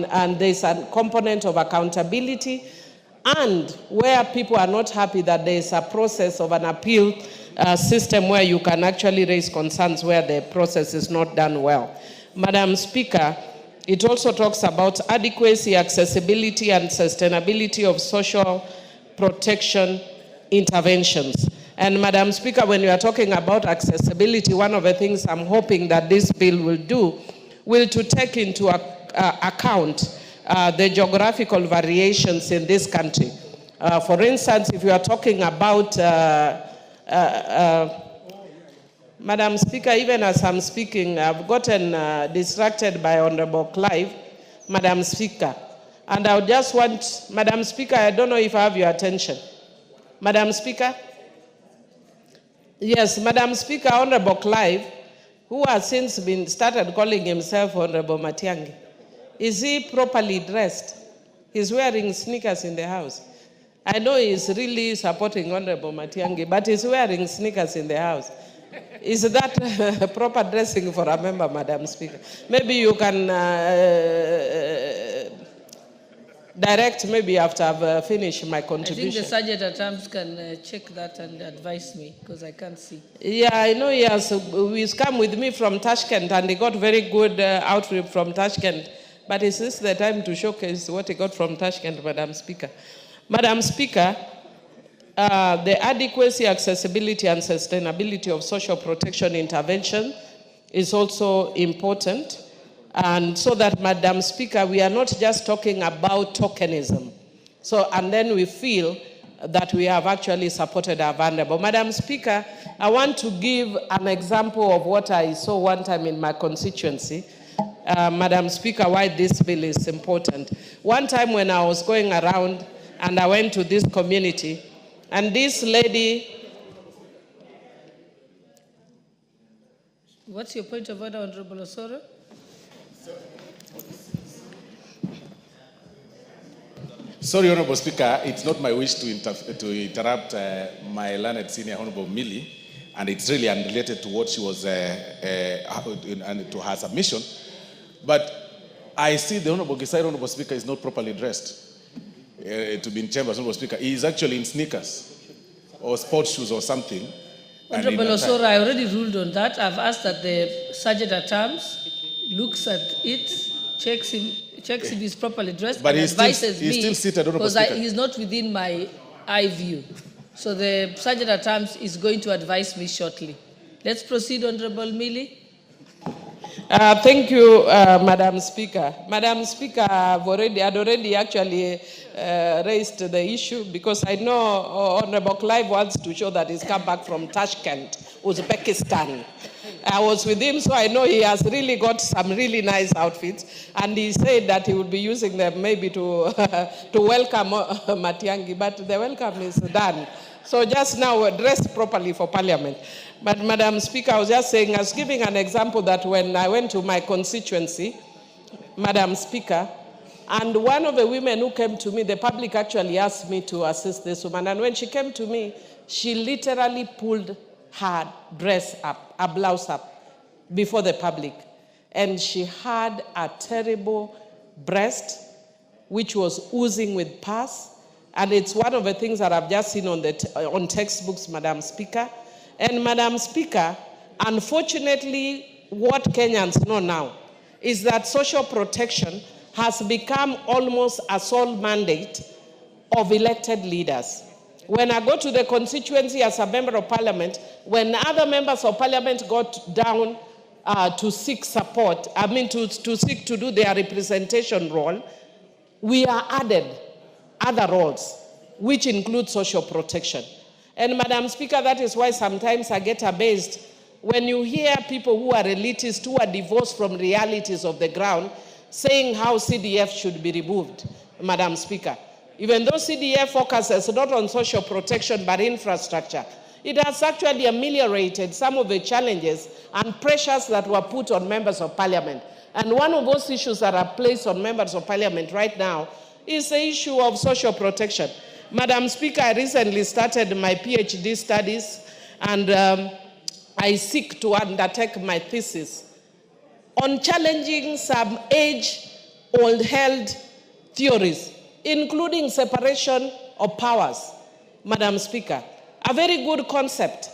and there's a component of accountability, and where people are not happy, that there's a process of an appeal system where you can actually raise concerns where the process is not done well. Madam Speaker, it also talks about adequacy, accessibility, and sustainability of social protection interventions. And Madam Speaker, when you are talking about accessibility, one of the things I'm hoping that this bill will do will to take into account the geographical variations in this country. For instance, if you are talking about, Madam Speaker, even as I'm speaking, I've gotten distracted by Honorable Clive, Madam Speaker. And I would just want, Madam Speaker, I don't know if I have your attention. Madam Speaker? Yes, Madam Speaker, Honorable Clive, who has since been started calling himself Honorable Matiang'i. Is he properly dressed? He's wearing sneakers in the house. I know he's really supporting Honorable Matiang'i, but he's wearing sneakers in the house. Is that proper dressing for a member, Madam Speaker? Maybe you can direct maybe after I've finished my contribution. I think the Sergeant at Arms can check that and advise me, because I can't see. Yeah, I know he has. He's come with me from Tashkent, and he got very good outfit from Tashkent. But is this the time to showcase what he got from Tashkent, Madam Speaker? Madam Speaker, the adequacy, accessibility, and sustainability of social protection intervention is also important. And so that, Madam Speaker, we are not just talking about tokenism. So, and then we feel that we have actually supported our vulnerable. Madam Speaker, I want to give an example of what I saw one time in my constituency. Madam Speaker, why this bill is important. One time when I was going around and I went to this community, and this lady... What's your point of order, Honorable Osoro? Sorry, Honorable Speaker, it's not my wish to interrupt my learned senior Honorable Millie, and it's really unrelated to what she was, and to her submission. But I see the Honorable Gisai, Honorable Speaker, is not properly dressed to be in chambers, Honorable Speaker. He is actually in sneakers or sports shoes or something. Honorable Osoro, I already ruled on that. I've asked that the Sergeant at Arms looks at it, checks if he's properly dressed, but and advises me, still seated, because he's not within my eye view. So the Sergeant at Arms is going to advise me shortly. Let's proceed, Honorable Millie. Thank you, Madam Speaker. Madam Speaker, I'd already actually raised the issue, because I know Honorable Clive wants to show that he's come back from Tashkent, Uzbekistan. I was with him, so I know he has really got some really nice outfits, and he said that he would be using them maybe to to welcome Matiang'i, but the welcome is done. So just now, dress properly for Parliament. But Madam Speaker, I was just saying, I was giving an example that when I went to my constituency, Madam Speaker, and one of the women who came to me, the public actually asked me to assist this woman, and when she came to me, she literally pulled her dress up, her blouse up, before the public. And she had a terrible breast, which was oozing with pus. And it's one of the things that I've just seen on textbooks, Madam Speaker. And Madam Speaker, unfortunately, what Kenyans know now is that social protection has become almost a sole mandate of elected leaders. When I go to the constituency as a member of Parliament, when other members of Parliament got down to seek support, to seek to do their representation role, we are added other roles, which include social protection. And Madam Speaker, that is why sometimes I get amazed when you hear people who are elitists, who are divorced from realities of the ground, saying how CDF should be removed, Madam Speaker. Even though CDF focuses not on social protection but infrastructure, it has actually ameliorated some of the challenges and pressures that were put on members of Parliament. And one of those issues that are placed on members of Parliament right now is the issue of social protection. Madam Speaker, I recently started my PhD studies, and I seek to undertake my thesis on challenging some age old-held theories, including separation of powers, Madam Speaker. A very good concept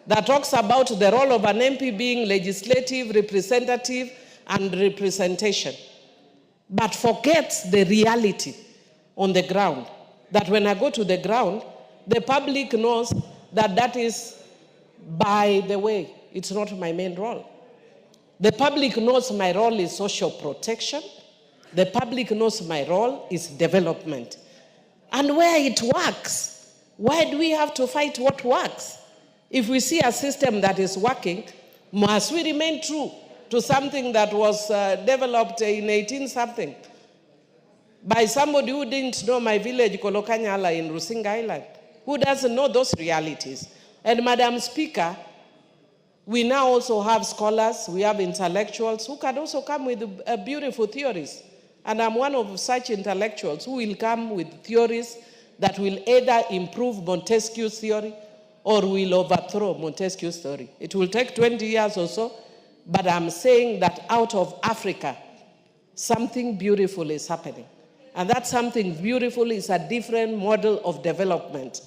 that talks about the role of an MP being legislative, representative, and representation, but forgets the reality on the ground, that when I go to the ground, the public knows that that is, by the way, it's not my main role. The public knows my role is social protection. The public knows my role is development. And where it works, why do we have to fight what works? If we see a system that is working, must we remain true to something that was developed in 18-something by somebody who didn't know my village, Kolokanyala, in Rusinga Island, who doesn't know those realities? And Madam Speaker, we now also have scholars, we have intellectuals who can also come with beautiful theories. And I'm one of such intellectuals who will come with theories that will either improve Montesquieu's theory or will overthrow Montesquieu's theory. It will take 20 years or so, but I'm saying that out of Africa, something beautiful is happening. And that something beautiful is a different model of development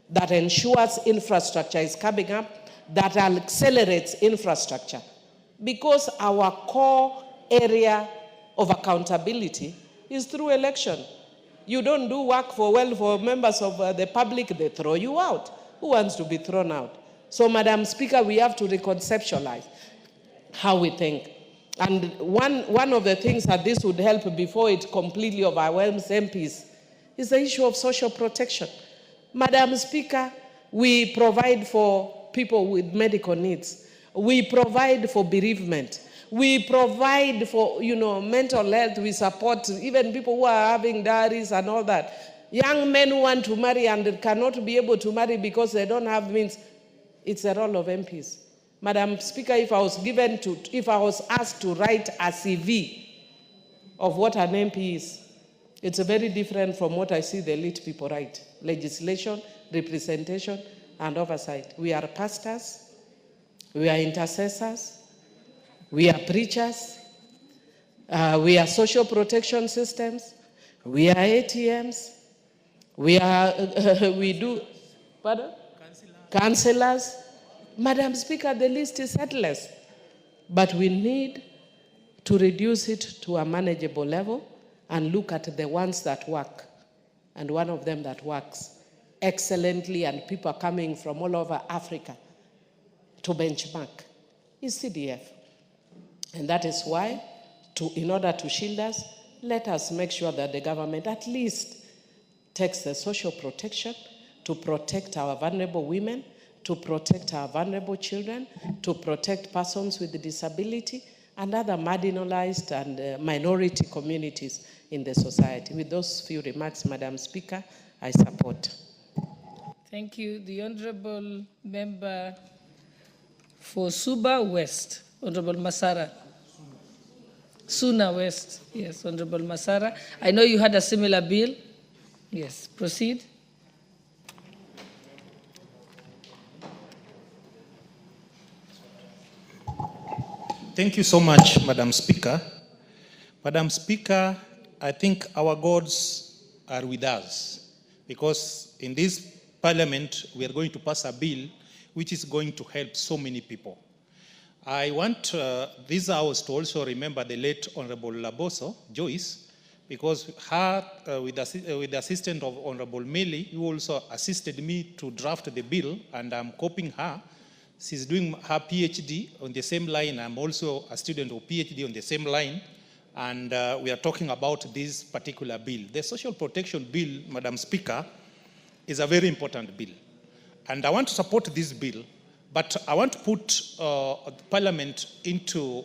that ensures infrastructure is coming up, that accelerates infrastructure. Because our core area of accountability is through election. You don't do work for members of the public, they throw you out. Who wants to be thrown out? So, Madam Speaker, we have to reconceptualize how we think. And one of the things that this would help before it completely overwhelms MPs is the issue of social protection. Madam Speaker, we provide for people with medical needs. We provide for bereavement. We provide for, mental health. We support even people who are having diaries and all that. Young men who want to marry and cannot be able to marry because they don't have means. It's the role of MPs. Madam Speaker, if I was asked to write a CV of what an MP is, it's very different from what I see the elite people write. Legislation, representation, and oversight. We are pastors, we are intercessors, we are preachers, we are social protection systems, we are ATMs, we do, pardon? Councillors. Madam Speaker, the list is endless, but we need to reduce it to a manageable level and look at the ones that work. And one of them that works excellently and people are coming from all over Africa to benchmark is CDF. And that is why, in order to shield us, let us make sure that the government at least takes the social protection to protect our vulnerable women, to protect our vulnerable children, to protect persons with disability and other marginalized and minority communities in the society. With those few remarks, Madam Speaker, I support. Thank you. The Honorable Member for Suba West, Honorable Masara. Suna West, yes, Honorable Masara. I know you had a similar bill. Yes, proceed. Thank you so much, Madam Speaker. Madam Speaker, I think our gods are with us because in this Parliament, we are going to pass a bill which is going to help so many people. I want this house to also remember the late Honorable Laboso, Joyce, because her, with the assistance of Honorable Meli, who also assisted me to draft the bill, and I'm copying her. She's doing her PhD on the same line. I'm also a student of PhD on the same line. And we are talking about this particular bill. The Social Protection Bill, Madam Speaker, is a very important bill. And I want to support this bill, but I want to put Parliament into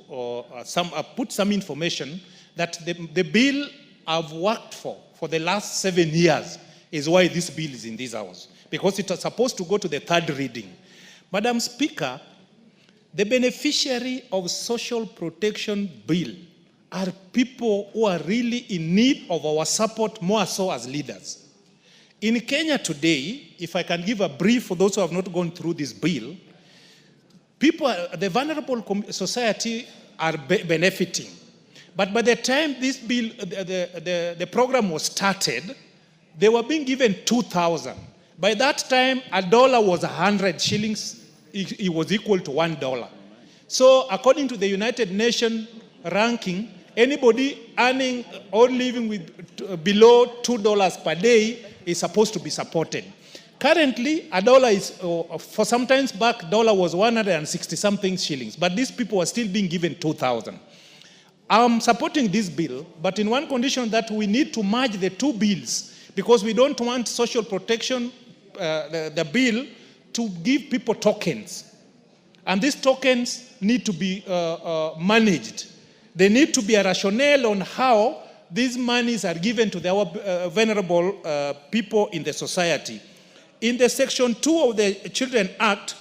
put some information that the bill I've worked for the last 7 years is why this bill is in this house, because it was supposed to go to the third reading. Madam Speaker, the beneficiary of social protection bill are people who are really in need of our support, more so as leaders. In Kenya today, if I can give a brief for those who have not gone through this bill, people, the vulnerable society are benefiting. But by the time this bill, the program was started, they were being given 2,000. By that time, a dollar was 100 shillings. It was equal to $1. So according to the United Nations ranking, anybody earning or living with below $2 per day is supposed to be supported. Currently, a dollar is, for some times back, dollar was 160 something shillings, but these people are still being given 2,000. I'm supporting this bill, but in one condition, that we need to merge the two bills, because we don't want social protection, the bill, to give people tokens. And these tokens need to be managed. There need to be a rationale on how these monies are given to the vulnerable people in the society. In the Section 2 of the Children Act,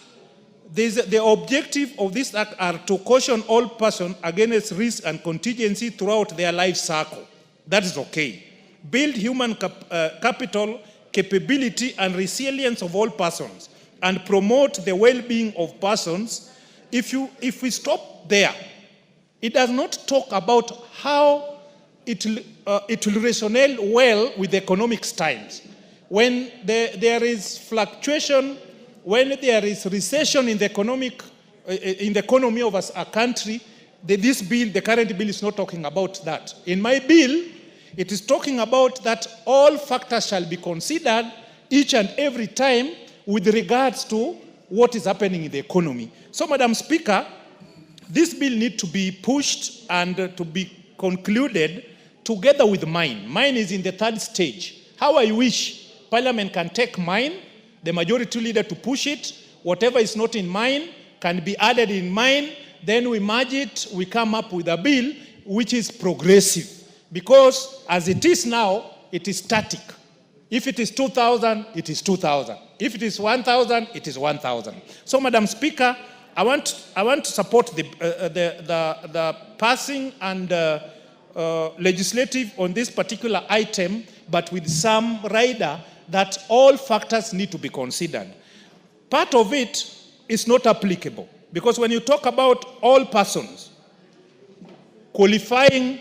the objective of this act are to caution all persons against risk and contingency throughout their life cycle. That is okay. Build human capital, capability, and resilience of all persons, and promote the well-being of persons. If we stop there, it does not talk about how it will resonate well with the economic times. When there is fluctuation, when there is recession in the economy of a country, this bill, the current bill, is not talking about that. In my bill, it is talking about that all factors shall be considered each and every time with regards to what is happening in the economy. So, Madam Speaker, this bill needs to be pushed and to be concluded together with mine. Mine is in the third stage. How I wish Parliament can take mine, the majority leader to push it, whatever is not in mine can be added in mine, then we merge it, we come up with a bill which is progressive. Because as it is now, it is static. If it is 2,000, it is 2,000. If it is 1,000, it is 1,000. So, Madam Speaker, I want to support the passing and legislative on this particular item, but with some rider that all factors need to be considered. Part of it is not applicable, because when you talk about all persons qualifying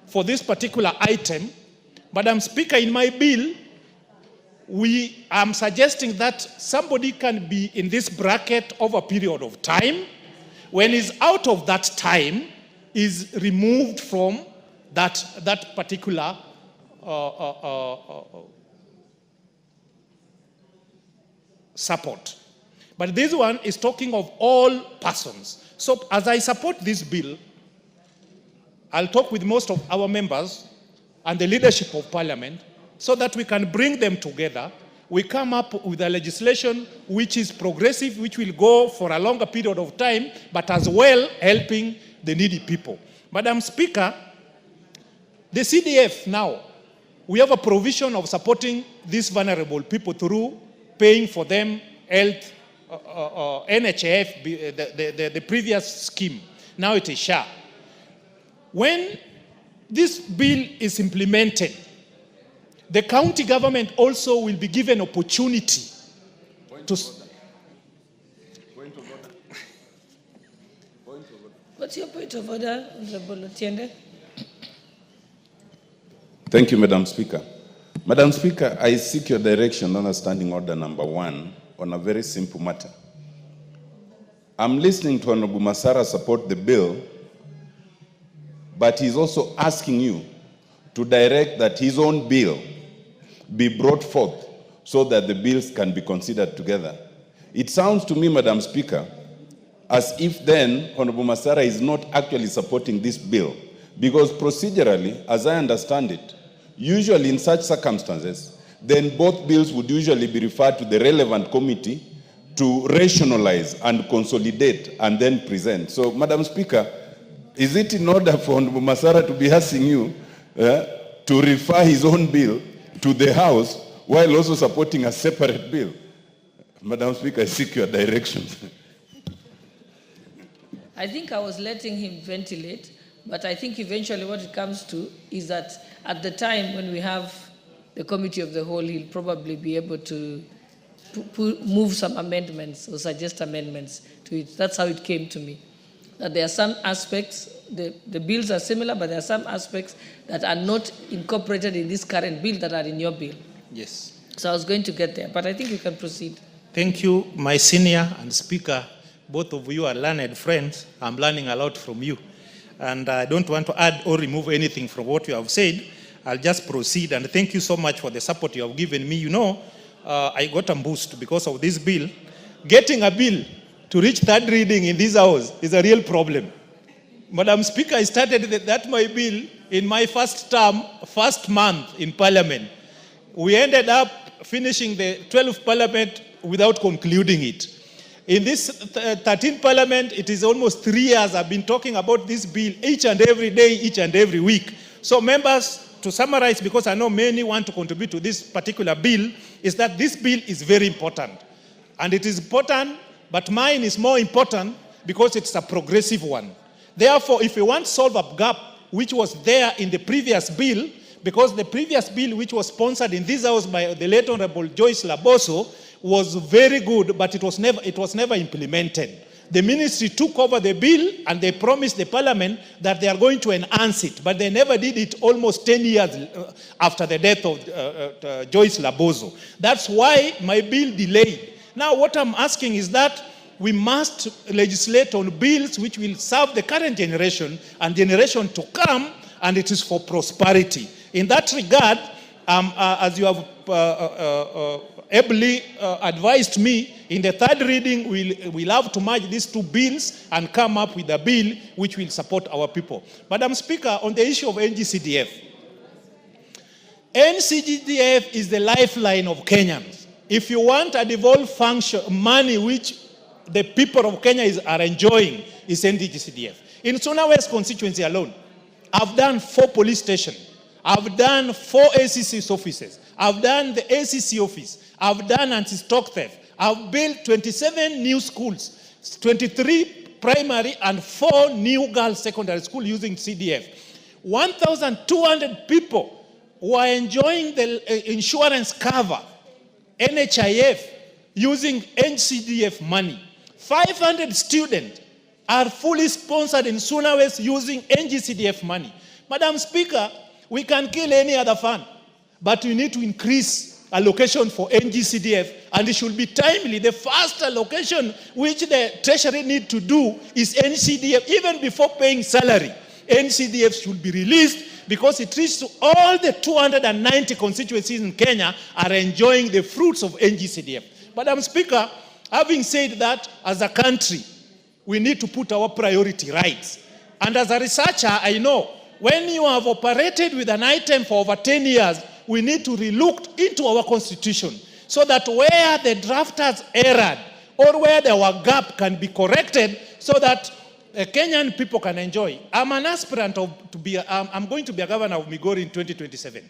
for this particular item, Madam Speaker, in my bill, I'm suggesting that somebody can be in this bracket over a period of time. When he's out of that time, is removed from that particular support. But this one is talking of all persons. So as I support this bill, I'll talk with most of our members and the leadership of Parliament so that we can bring them together. We come up with a legislation which is progressive, which will go for a longer period of time, but as well helping the needy people. Madam Speaker, the CDF now, we have a provision of supporting these vulnerable people through paying for them health, NHIF, the previous scheme. Now it is SHA. When this bill is implemented, the county government also will be given opportunity to... What's your point of order, Honorable Otiende? Thank you, Madam Speaker. Madam Speaker, I seek your direction on Standing Order number 1 on a very simple matter. I'm listening to Honorable Masara support the bill, but he's also asking you to direct that his own bill be brought forth so that the bills can be considered together. It sounds to me, Madam Speaker, as if then Honorable Masara is not actually supporting this bill, because procedurally, as I understand it, usually in such circumstances, then both bills would usually be referred to the relevant committee to rationalize and consolidate and then present. So, Madam Speaker, is it in order for Honorable Masara to be asking you to refer his own bill to the House while also supporting a separate bill? Madam Speaker, I seek your direction. I think I was letting him ventilate, but I think eventually what it comes to is that at the time when we have the committee of the whole, he'll probably be able to move some amendments or suggest amendments to it. That's how it came to me. That there are some aspects the bills are similar, but there are some aspects that are not incorporated in this current bill that are in your bill. Yes. So I was going to get there, but I think you can proceed. Thank you, my senior and speaker. Both of you are learned friends. I'm learning a lot from you. And I don't want to add or remove anything from what you have said. I'll just proceed. And thank you so much for the support you have given me. You know, I got a boost because of this bill. Getting a bill to reach third reading in this house is a real problem. Madam Speaker, I started that my bill in my first term, first month in Parliament. We ended up finishing the 12th Parliament without concluding it. In this 13th Parliament, it is almost 3 years I've been talking about this bill each and every day, each and every week. So members, to summarize, because I know many want to contribute to this particular bill, is that this bill is very important. And it is important, but mine is more important because it's a progressive one. Therefore, if we want to solve a gap which was there in the previous bill, because the previous bill which was sponsored in this house by the late Honorable Joyce Laboso was very good, but it was never implemented. The ministry took over the bill and they promised the parliament that they are going to enhance it, but they never did it almost 10 years after the death of Joyce Laboso. That's why my bill delayed. Now what I'm asking is that we must legislate on bills which will serve the current generation and generation to come, and it is for prosperity. In that regard, as you have ably advised me, in the third reading, we'll have to merge these two bills and come up with a bill which will support our people. Madam Speaker, on the issue of NGCDF, NGCDF is the lifeline of Kenyans. If you want a devolved function, money which the people of Kenya are enjoying is NGCDF. In Suna West constituency alone, I've done 4 police stations. I've done 4 ACC's offices. I've done the ACC office. I've done anti-stock theft. I've built 27 new schools, 23 primary and 4 new girls secondary school using CDF. 1,200 people who are enjoying the insurance cover, NHIF, using NCDF money. 500 students are fully sponsored in Suna West using NGCDF money. Madam Speaker, we can kill any other fund, but we need to increase allocation for NGCDF, and it should be timely. The first allocation which the Treasury need to do is NCDF. Even before paying salary, NCDF should be released because it reaches to all the 290 constituencies in Kenya are enjoying the fruits of NGCDF. Madam Speaker, having said that, as a country, we need to put our priority right. And as a researcher, I know when you have operated with an item for over 10 years, we need to relook into our constitution so that where the drafters erred or where our gap can be corrected so that Kenyan people can enjoy. I'm an aspirant I'm going to be a governor of Migori in 2027.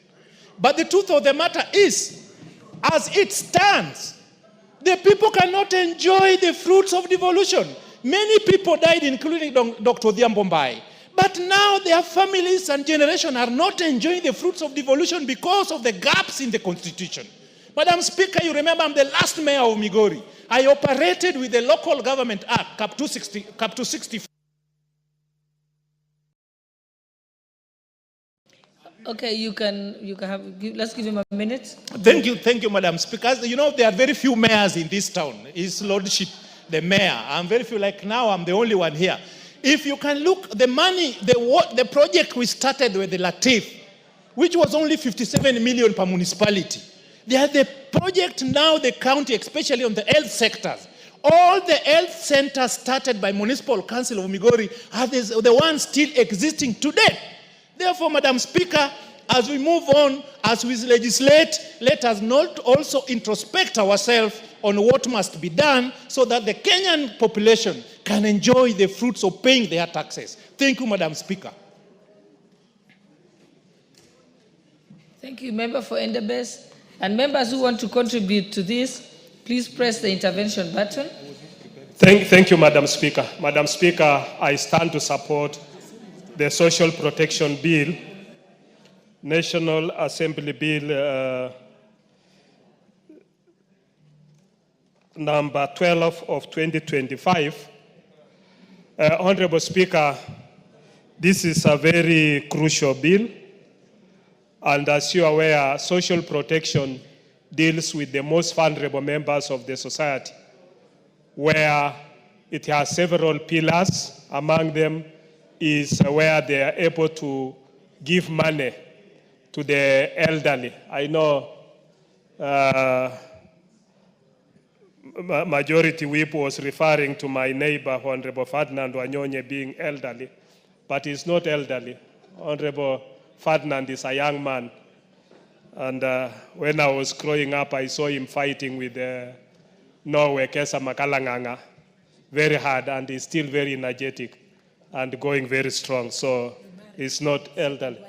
But the truth of the matter is, as it stands, the people cannot enjoy the fruits of devolution. Many people died, including Dr. Odhiambo Mbai. But now their families and generation are not enjoying the fruits of devolution because of the gaps in the constitution. Madam Speaker, you remember I'm the last mayor of Migori. I operated with the Local Government Act, Cap 264. Okay, you can have, let's give him a minute. Thank you, Madam Speaker. You know, there are very few mayors in this town. His Lordship, the mayor. I'm very few, like now I'm the only one here. If you can look, the money, the project we started with the Latif, which was only 57 million per municipality. They are the project now, the county, especially on the health sectors. All the health centers started by Municipal Council of Migori are the ones still existing today. Therefore, Madam Speaker, as we move on, as we legislate, let us not also introspect ourselves on what must be done so that the Kenyan population can enjoy the fruits of paying their taxes. Thank you, Madam Speaker. Thank you, Member for Endebess. And members who want to contribute to this, please press the intervention button. Thank you, Madam Speaker. Madam Speaker, I stand to support the Social Protection Bill, National Assembly Bill number 12 of 2025. Honorable Speaker, This is a very crucial bill. And as you are aware, social protection deals with the most vulnerable members of the society, where it has several pillars. Among them is where they are able to give money to the elderly. I know Majority Whip was referring to my neighbor, Honorable Ferdinand Wanyonye, being elderly, but he's not elderly. Honorable Ferdinand is a young man. And when I was growing up, I saw him fighting with Norway, Kesa Makalanganga, very hard, and he's still very energetic and going very strong. So he's not elderly.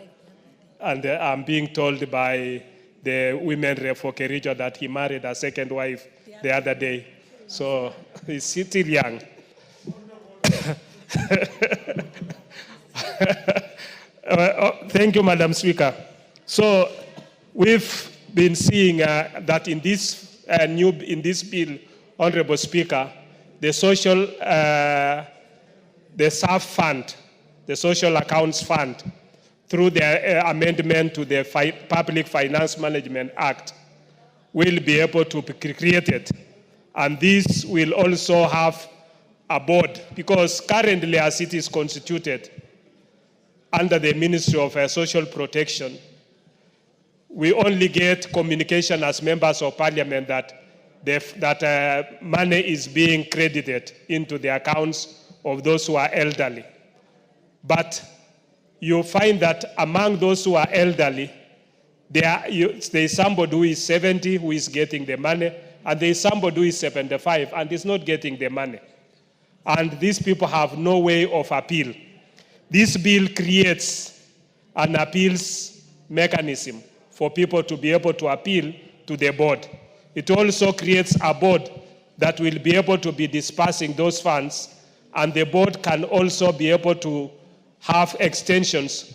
And I'm being told by the women rep for Kericho that he married a second wife the other day. So he's still young. Thank you, Madam Speaker. So we've been seeing that in this bill, Honorable Speaker, the social, the SAF fund, the Social Accounts Fund, through the amendment to the Public Finance Management Act, will be able to be created. And this will also have a board, because currently as it is constituted under the Ministry of Social Protection, we only get communication as members of parliament that money is being credited into the accounts of those who are elderly. But you find that among those who are elderly, there is somebody who is 70 who is getting the money, and there is somebody who is 75 and is not getting the money. And these people have no way of appeal. This bill creates an appeals mechanism for people to be able to appeal to the board. It also creates a board that will be able to be dispersing those funds, and the board can also be able to have extensions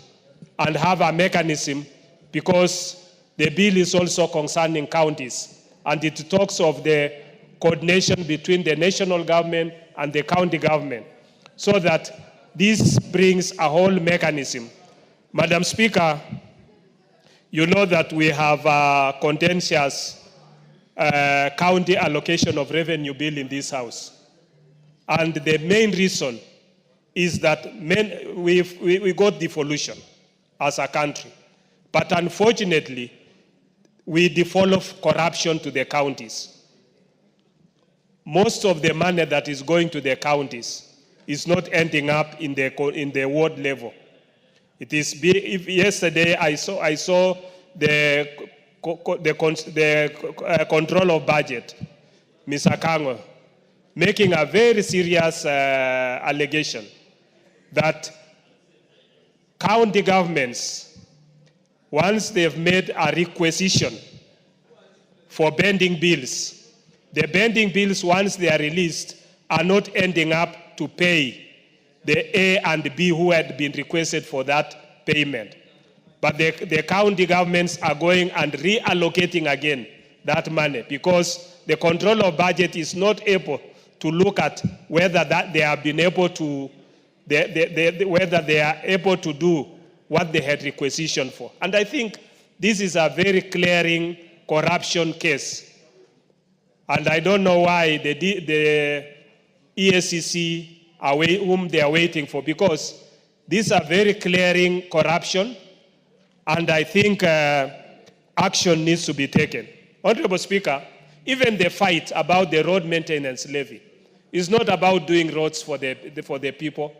and have a mechanism, because the bill is also concerning counties, and it talks of the coordination between the national government and the county government, so that this brings a whole mechanism. Madam Speaker, you know that we have a contentious county allocation of revenue bill in this House. And the main reason is that we got devolution as a country. But unfortunately, we devolve corruption to the counties. Most of the money that is going to the counties is not ending up in the ward level. It is yesterday I saw the control of budget, Mr. Kango, making a very serious allegation that county governments, once they've made a requisition for bending bills, the bending bills, once they are released, are not ending up to pay the A and B who had been requested for that payment. But the county governments are going and reallocating again that money, because the control of budget is not able to look at whether they have been able to, whether they are able to do what they had requisitioned for. And I think this is a very clearing corruption case. And I don't know why the ESCC, whom they are waiting for, because these are very clearing corruption, and I think action needs to be taken. Honorable Speaker, even the fight about the road maintenance levy is not about doing roads for the people.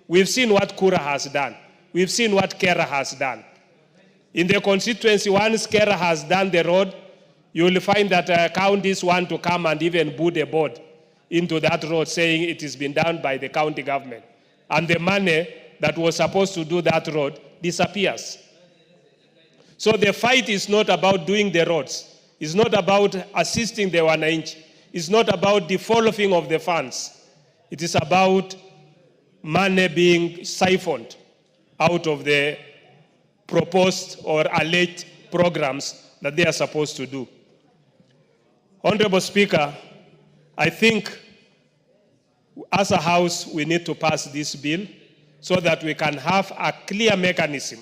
We've seen what Kura has done. We've seen what Kera has done. In the constituency, once Kera has done the road, you will find that counties want to come and even put a board into that road saying it has been done by the county government. And the money that was supposed to do that road disappears. So the fight is not about doing the roads. It's not about assisting the wananchi. It's not about devolving of the funds. It is about money being siphoned out of the proposed or alleged programs that they are supposed to do. Honorable Speaker, I think as a House we need to pass this bill so that we can have a clear mechanism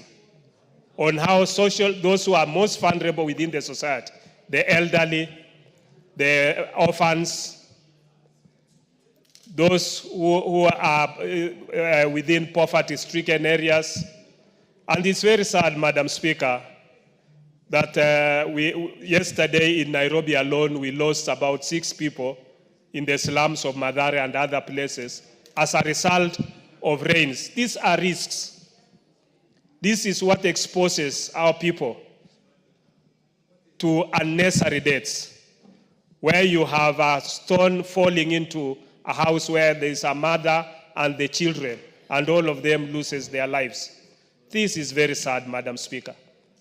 on how those who are most vulnerable within the society, the elderly, the orphans, those who are within poverty-stricken areas. And it's very sad, Madam Speaker, that yesterday in Nairobi alone, we lost about 6 people in the slums of Mathare and other places as a result of rains. These are risks. This is what exposes our people to unnecessary deaths, where you have a stone falling into a house where there is a mother and the children, and all of them loses their lives. This is very sad, Madam Speaker,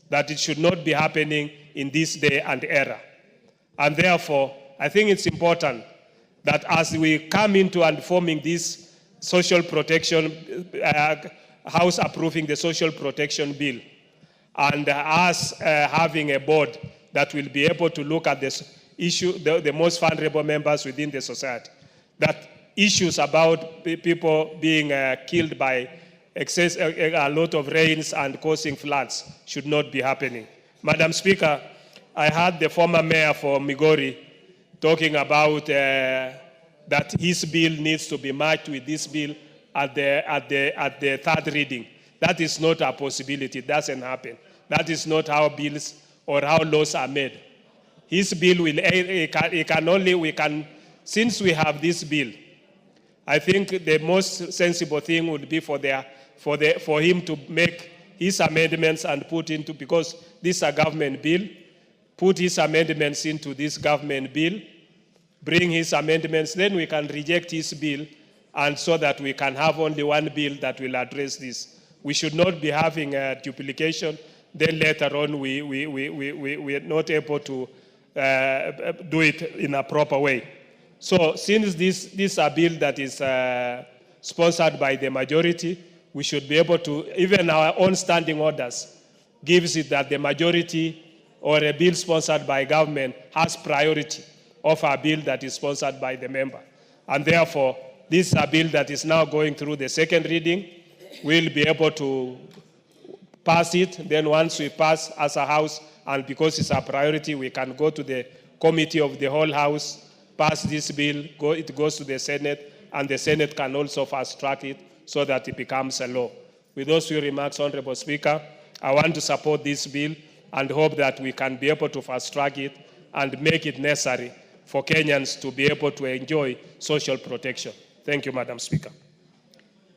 that it should not be happening in this day and era. And therefore, I think it's important that as we come into and forming this social protection, House approving the social protection bill, and us having a board that will be able to look at this issue, the most vulnerable members within the society, that issues about people being killed by a lot of rains and causing floods should not be happening. Madam Speaker, I heard the former mayor for Migori talking about that his bill needs to be matched with this bill at the third reading. That is not a possibility. It doesn't happen. That is not how bills or how laws are made. His bill will, since we have this bill, I think the most sensible thing would be for him to make his amendments and put into, because this is a government bill, put his amendments into this government bill, bring his amendments, then we can reject his bill, and so that we can have only one bill that will address this. We should not be having a duplication. Then later on, we are not able to do it in a proper way. So since this is a bill that is sponsored by the majority, we should be able to, even our own standing orders gives it that the majority or a bill sponsored by government has priority of a bill that is sponsored by the member. And therefore, this is a bill that is now going through the second reading. We'll be able to pass it. Then once we pass as a House, and because it's a priority, we can go to the committee of the whole House, pass this bill, it goes to the Senate, and the Senate can also fast track it so that it becomes a law. With those few remarks, Honorable Speaker, I want to support this bill and hope that we can be able to fast track it and make it necessary for Kenyans to be able to enjoy social protection. Thank you, Madam Speaker.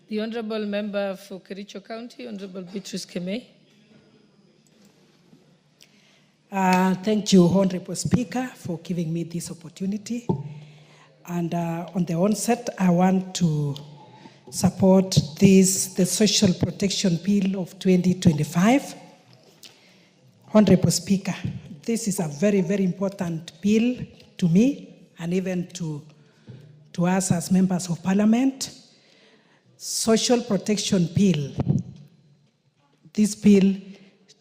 The Honourable Member for Kericho County, Honourable Beatrice Kemei. Thank you, Honourable Speaker, for giving me this opportunity. And on the onset, I want to support the Social Protection Bill of 2025. Honourable Speaker, this is a very, very important bill to me and even to us as members of Parliament. Social Protection Bill. This bill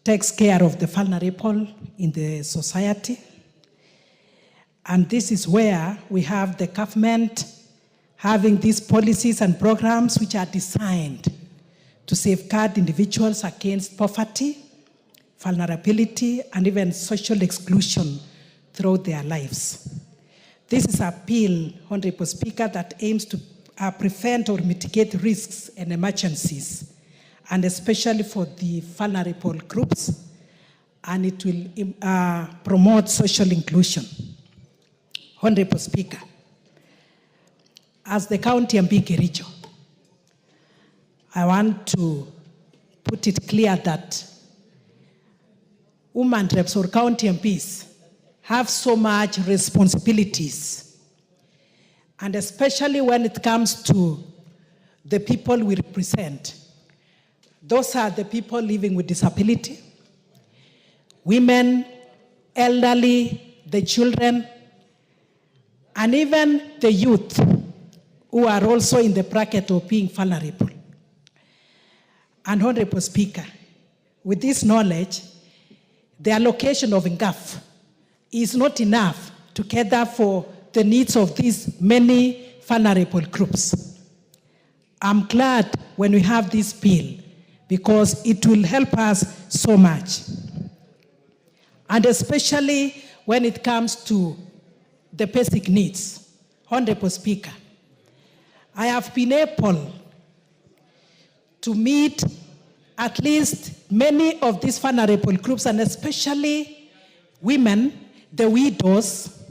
takes care of the vulnerable in the society. And this is where we have the government having these policies and programs which are designed to safeguard individuals against poverty, vulnerability, and even social exclusion throughout their lives. This is a bill, Honourable Speaker, that aims to prevent or mitigate risks and emergencies, and especially for the vulnerable groups, and it will promote social inclusion. Honourable Speaker, as the County MP Kericho, I want to put it clear that women reps or county MPs have so much responsibilities, and especially when it comes to the people we represent. Those are the people living with disability, women, elderly, the children, and even the youth who are also in the bracket of being vulnerable. And Honourable Speaker, with this knowledge, the allocation of NGAF is not enough to cater for the needs of these many vulnerable groups. I'm glad when we have this bill because it will help us so much. And especially when it comes to the basic needs. Honorable Speaker, I have been able to meet at least many of these vulnerable groups, and especially women, the widows,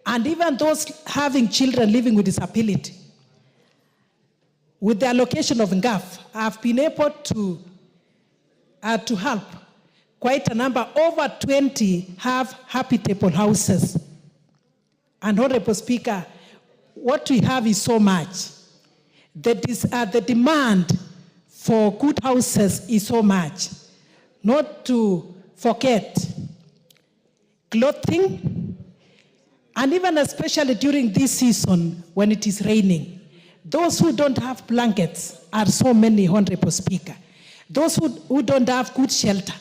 and even those having children living with disability. With the allocation of NGAF, I've been able to help quite a number. Over 20 have habitable houses. And Honorable Speaker, what we have is so much. The demand for good houses is so much. Not to forget clothing, and even especially during this season when it is raining. Those who don't have blankets are so many, Honorable Speaker. Those who don't have good shelter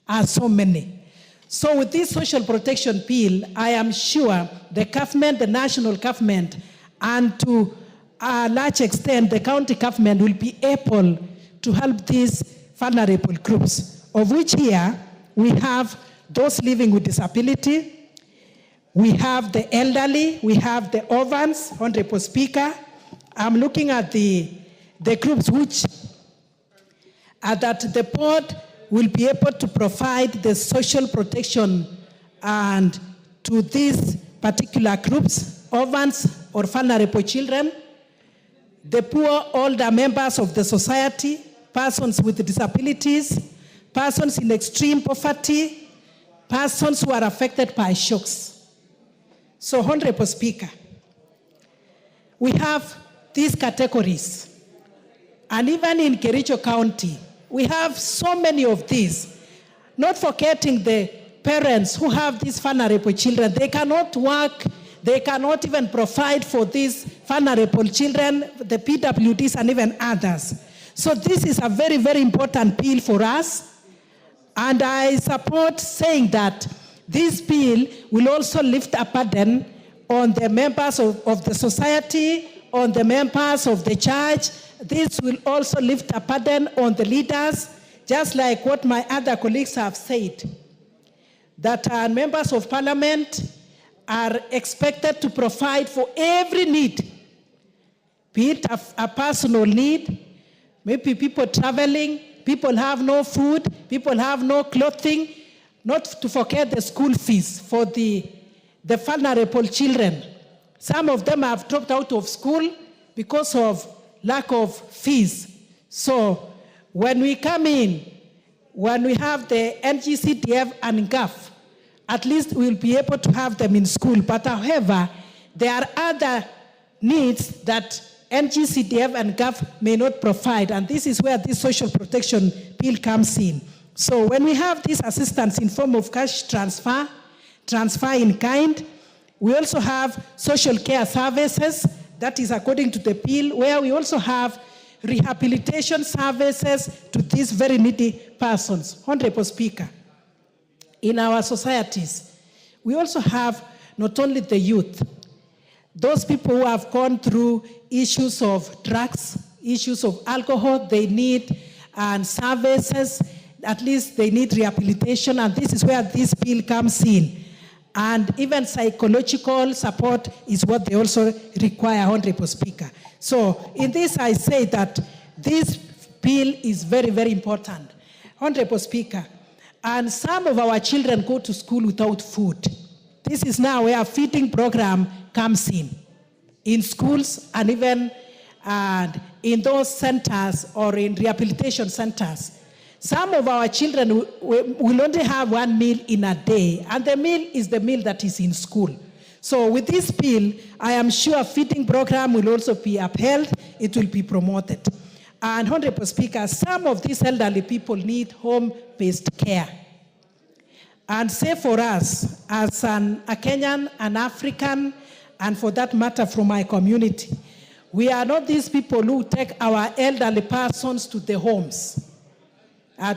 are so many. So with this social protection bill, I am sure the government, the national government, and to a large extent the county government will be able to help these vulnerable groups, of which here we have those living with disability, we have the elderly, we have the orphans. Honorable Speaker, I'm looking at the groups which that the board will be able to provide the social protection and to these particular groups, orphans or vulnerable children, the poor older members of the society, persons with disabilities, persons in extreme poverty, persons who are affected by shocks. So, Honorable Speaker, we have these categories, and even in Kericho County, we have so many of these, not forgetting the parents who have these vulnerable children. They cannot work, they cannot even provide for these vulnerable children, the PWDs and even others. So this is a very, very important bill for us. And I support saying that this bill will also lift a burden on the members of the society, on the members of the church. This will also lift a burden on the leaders, just like what my other colleagues have said, that our members of parliament are expected to provide for every need, be it a personal need, maybe people traveling, people have no food, people have no clothing, not to forget the school fees for the vulnerable children. Some of them have dropped out of school because of lack of fees. So when we come in, when we have the NGCDF and GAF, at least we'll be able to have them in school. But however, there are other needs that NGCDF and GAF may not provide, and this is where this social protection bill comes in. So when we have this assistance in form of cash transfer in kind, we also have social care services, that is according to the bill, where we also have rehabilitation services to these very needy persons. Honorable Speaker, in our societies, we also have not only the youth, those people who have gone through issues of drugs, issues of alcohol, they need services, at least they need rehabilitation, and this is where this bill comes in. And even psychological support is what they also require, Honorable Speaker. So in this, I say that this bill is very, very important. Honorable Speaker, and some of our children go to school without food. This is now where a feeding program comes in schools and even in those centers or in rehabilitation centers. Some of our children will only have one meal in a day, and the meal is the meal that is in school. So with this bill, I am sure a feeding program will also be upheld, it will be promoted. And Honorable Speaker, some of these elderly people need home-based care. And say for us, as a Kenyan, an African, and for that matter from my community, we are not these people who take our elderly persons to the homes.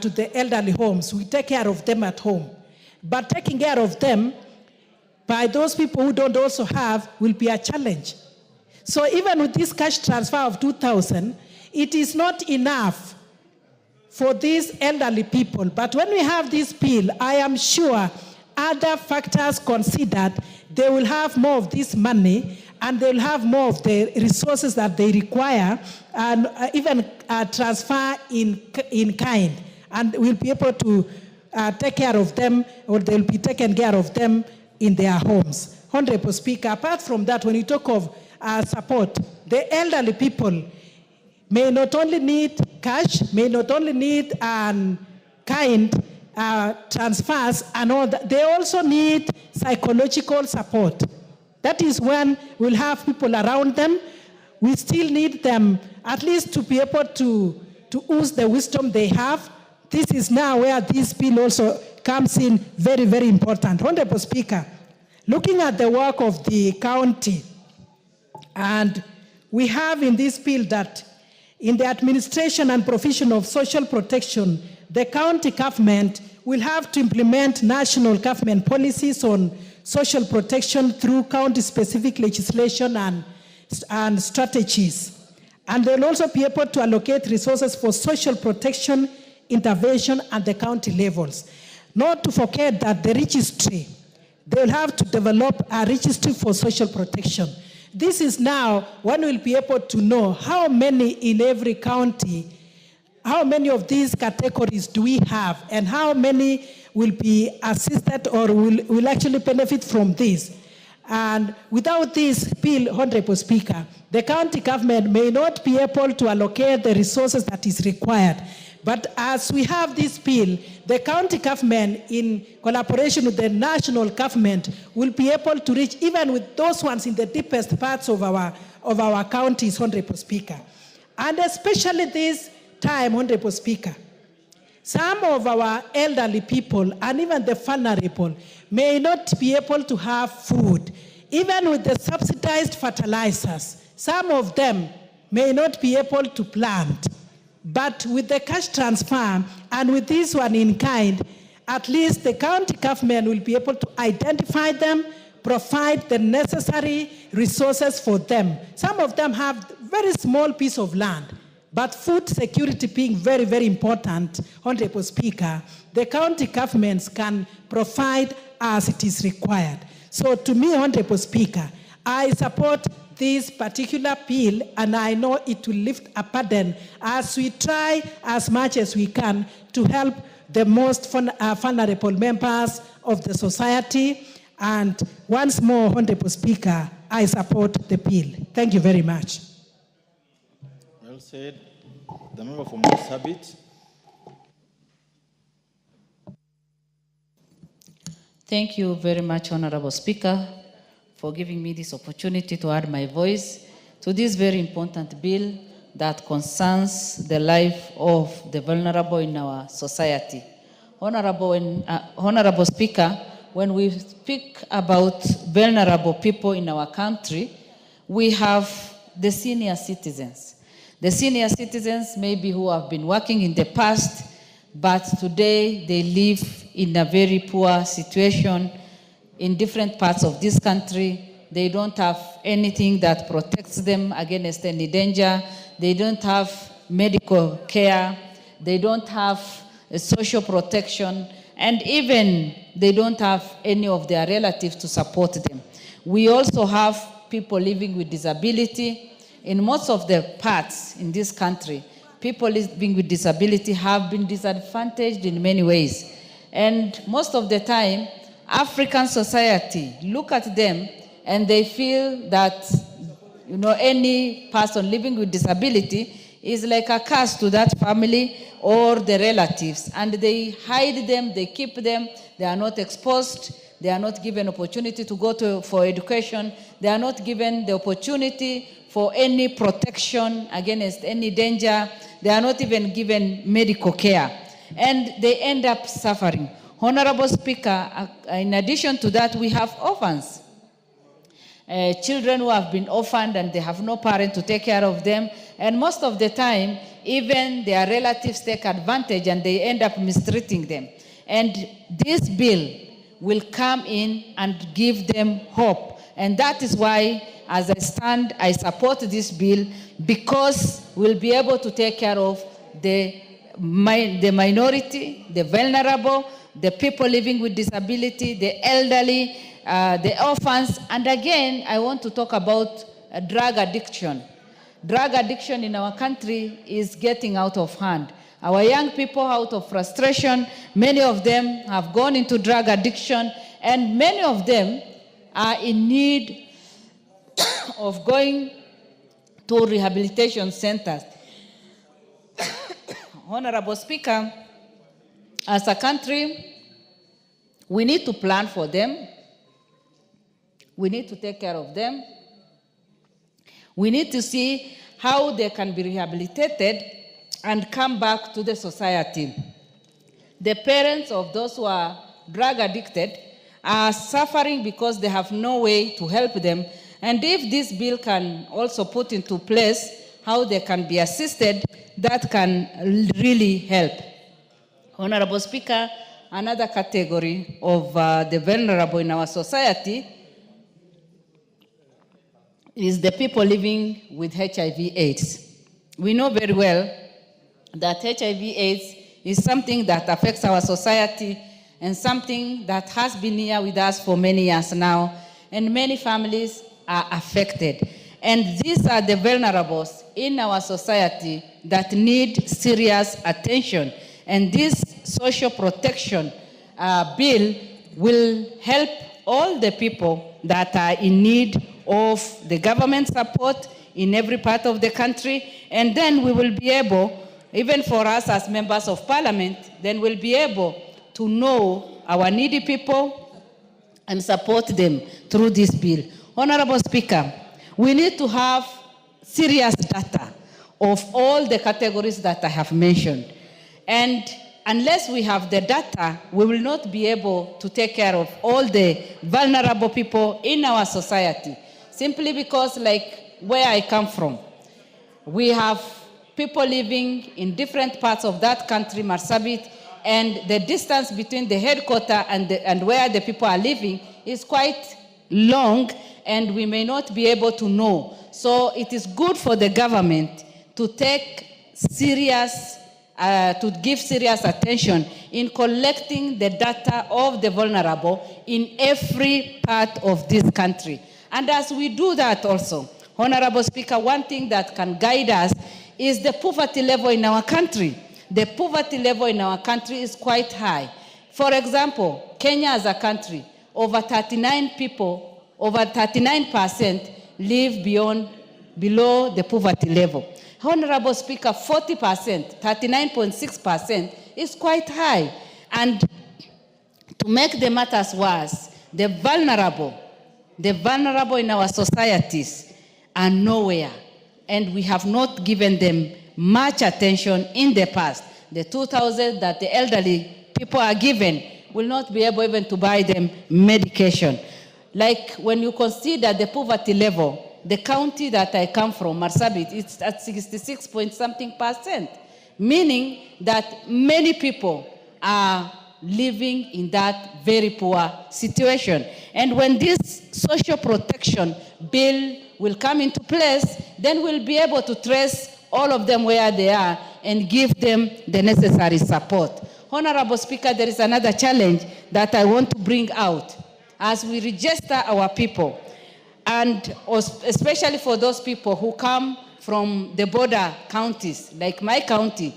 To the elderly homes. We take care of them at home. But taking care of them by those people who don't also have will be a challenge. So even with this cash transfer of 2,000, it is not enough for these elderly people. But when we have this bill, I am sure other factors considered, they will have more of this money and they'll have more of the resources that they require, and even transfer in kind, and we'll be able to take care of them, or they'll be taken care of them in their homes. Honorable Speaker, apart from that, when you talk of support, the elderly people may not only need cash, may not only need kind transfers and all that, they also need psychological support. That is when we'll have people around them. We still need them at least to be able to use the wisdom they have. This is now where this bill also comes in very, very important. Honorable Speaker, looking at the work of the county, and we have in this bill that in the administration and provision of social protection, the county government will have to implement national government policies on social protection through county-specific legislation and strategies. And they'll also be able to allocate resources for social protection intervention at the county levels. Not to forget that the registry, they'll have to develop a registry for social protection. This is now when we'll be able to know how many in every county, how many of these categories do we have, and how many will be assisted or will actually benefit from this. And without this bill, Honorable Speaker, the county government may not be able to allocate the resources that is required. But as we have this bill, the county government, in collaboration with the national government, will be able to reach even with those ones in the deepest parts of our counties, Honorable Speaker. And especially this time, Honorable Speaker, some of our elderly people and even the vulnerable may not be able to have food. Even with the subsidized fertilizers, some of them may not be able to plant. But with the cash transfer and with this one in kind, at least the county government will be able to identify them, provide the necessary resources for them. Some of them have very small piece of land, but food security being very, very important, Honorable Speaker, the county governments can provide as it is required. So to me, Honorable Speaker, I support this particular bill, and I know it will lift a burden as we try as much as we can to help the most vulnerable members of the society. And once more, Honorable Speaker, I support the bill. Thank you very much. Well said. The member for Marsabit. Thank you very much, Honorable Speaker, for giving me this opportunity to add my voice to this very important bill that concerns the life of the vulnerable in our society. Honorable Speaker, when we speak about vulnerable people in our country, we have the senior citizens. The senior citizens maybe who have been working in the past, but today they live in a very poor situation in different parts of this country. They don't have anything that protects them against any danger. They don't have medical care. They don't have social protection. And even they don't have any of their relatives to support them. We also have people living with disability. In most of the parts in this country, people living with disability have been disadvantaged in many ways. And most of the time, African society look at them and they feel that, you know, any person living with disability is like a curse to that family or the relatives. And they hide them, they keep them, they are not exposed, they are not given opportunity to go for education, they are not given the opportunity for any protection against any danger, they are not even given medical care. And they end up suffering. Honorable Speaker, in addition to that, we have orphans. Children who have been orphaned and they have no parent to take care of them. And most of the time, even their relatives take advantage and they end up mistreating them. And this bill will come in and give them hope And that is why, as I stand, I support this bill, because we'll be able to take care of the minority, the vulnerable, the people living with disability, the elderly, the orphans. And again, I want to talk about drug addiction. Drug addiction in our country is getting out of hand. Our young people, out of frustration, many of them have gone into drug addiction, and many of them are in need of going to rehabilitation centers. Honorable Speaker, as a country, we need to plan for them. We need to take care of them. We need to see how they can be rehabilitated and come back to the society. The parents of those who are drug addicted are suffering because they have no way to help them. And if this bill can also put into place how they can be assisted, that can really help. Honorable Speaker, another category of the vulnerable in our society is the people living with HIV/AIDS. We know very well that HIV/AIDS is something that affects our society and something that has been here with us for many years now, and many families are affected. And these are the vulnerables in our society that need serious attention. And this social protection bill will help all the people that are in need of the government support in every part of the country. And then we will be able, even for us as members of parliament, then we'll be able to know our needy people and support them through this bill. Honorable Speaker, we need to have serious data of all the categories that I have mentioned. And unless we have the data, we will not be able to take care of all the vulnerable people in our society. Simply because, like where I come from, we have people living in different parts of that country, Marsabit, and the distance between the headquarters and where the people are living is quite long, and we may not be able to know. So it is good for the government to take serious, to give serious attention in collecting the data of the vulnerable in every part of this country. And as we do that also, Honorable Speaker, one thing that can guide us is the poverty level in our country. The poverty level in our country is quite high. For example, Kenya as a country, over 39% live below the poverty level. Honorable Speaker, 40%, 39.6% is quite high. And to make the matters worse, the vulnerable in our societies are nowhere, and we have not given them much attention in the past. The 2,000 that the elderly people are given will not be able even to buy them medication. Like when you consider the poverty level, the county that I come from, Marsabit, it's at 66.something%, meaning that many people are living in that very poor situation. And when this social protection bill will come into place, then we'll be able to trace all of them where they are and give them the necessary support. Honorable Speaker, there is another challenge that I want to bring out as we register our people, and especially for those people who come from the border counties, like my county.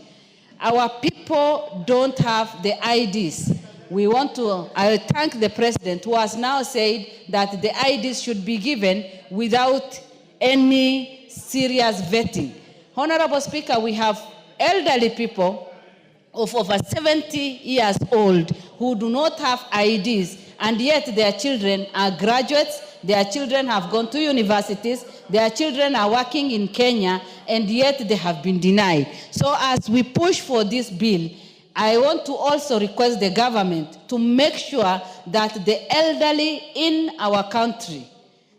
Our people don't have the IDs. I thank the President, who has now said that the IDs should be given without any serious vetting. Honorable Speaker, we have elderly people of over 70 years old who do not have IDs, and yet their children are graduates, their children have gone to universities, their children are working in Kenya, and yet they have been denied. So as we push for this bill, I want to also request the government to make sure that the elderly in our country,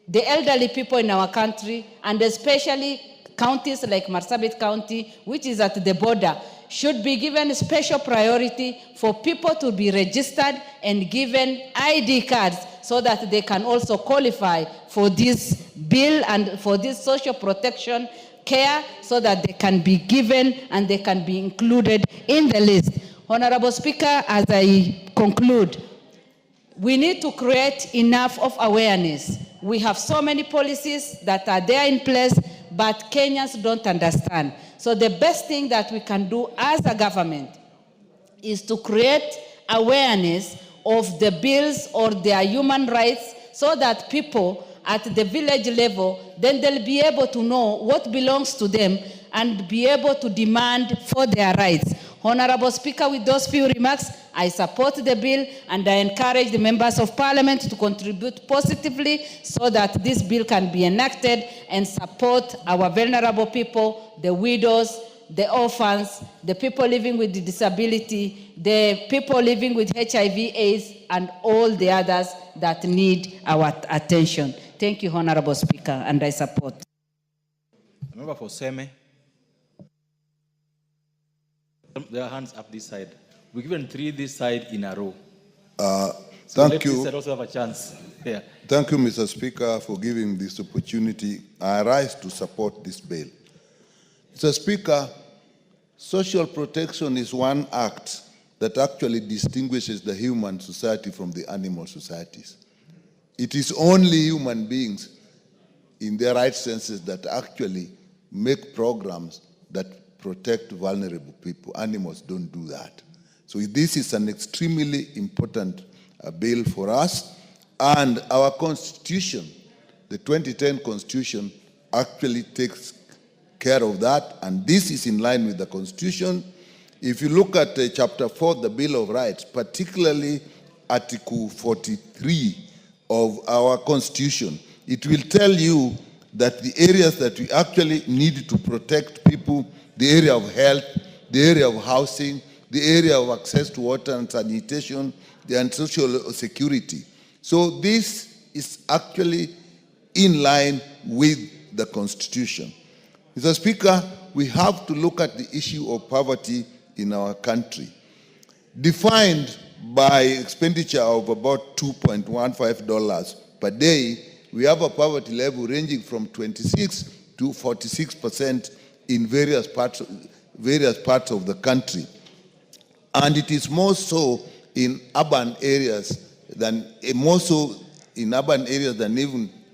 the elderly people in our country, and especially counties like Marsabit County, which is at the border, should be given special priority for people to be registered and given ID cards so that they can also qualify for this bill and for this social protection care, so that they can be given and they can be included in the list. Honorable Speaker, as I conclude, we need to create enough of awareness. We have so many policies that are there in place, but Kenyans don't understand. So the best thing that we can do as a government is to create awareness of the bills or their human rights, so that people at the village level, then they'll be able to know what belongs to them and be able to demand for their rights. Honorable Speaker, with those few remarks, I support the bill and I encourage the members of parliament to contribute positively so that this bill can be enacted and support our vulnerable people, the widows, the orphans, the people living with disability, the people living with HIV/AIDS, and all the others that need our attention. Thank you, Honorable Speaker, and I support. The member for Seme. There are hands up this side. We're given 3 this side in a row. Thank you. This side also have a chance. Yeah. Thank you, Mr. Speaker, for giving this opportunity. I rise to support this bill. Mr. Speaker, social protection is one act that actually distinguishes the human society from the animal societies. It is only human beings in their right senses that actually make programs that protect vulnerable people. Animals don't do that. So this is an extremely important bill for us. And our Constitution, the 2010 Constitution, actually takes care of that. And this is in line with the Constitution. If you look at Chapter 4, the Bill of Rights, particularly Article 43 of our Constitution, it will tell you that the areas that we actually need to protect people, the area of health, the area of housing, the area of access to water and sanitation, and social security. So this is actually in line with the Constitution. Mr. Speaker, we have to look at the issue of poverty in our country. Defined by expenditure of about $2.15 per day, we have a poverty level ranging from 26 to 46% in various parts of the country. And it is more so in urban areas than even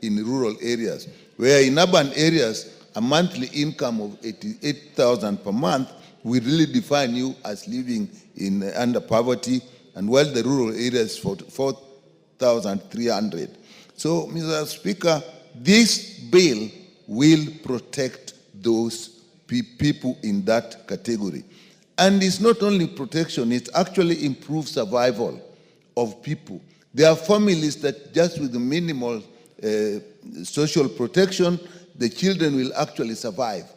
in rural areas, where in urban areas, a monthly income of 88,000 per month will really define you as living in under poverty, and while the rural areas 4,300. So, Mr. Speaker, this bill will protect those people in that category. And it's not only protection, it actually improves survival of people. There are families that just with the minimal social protection, the children will actually survive.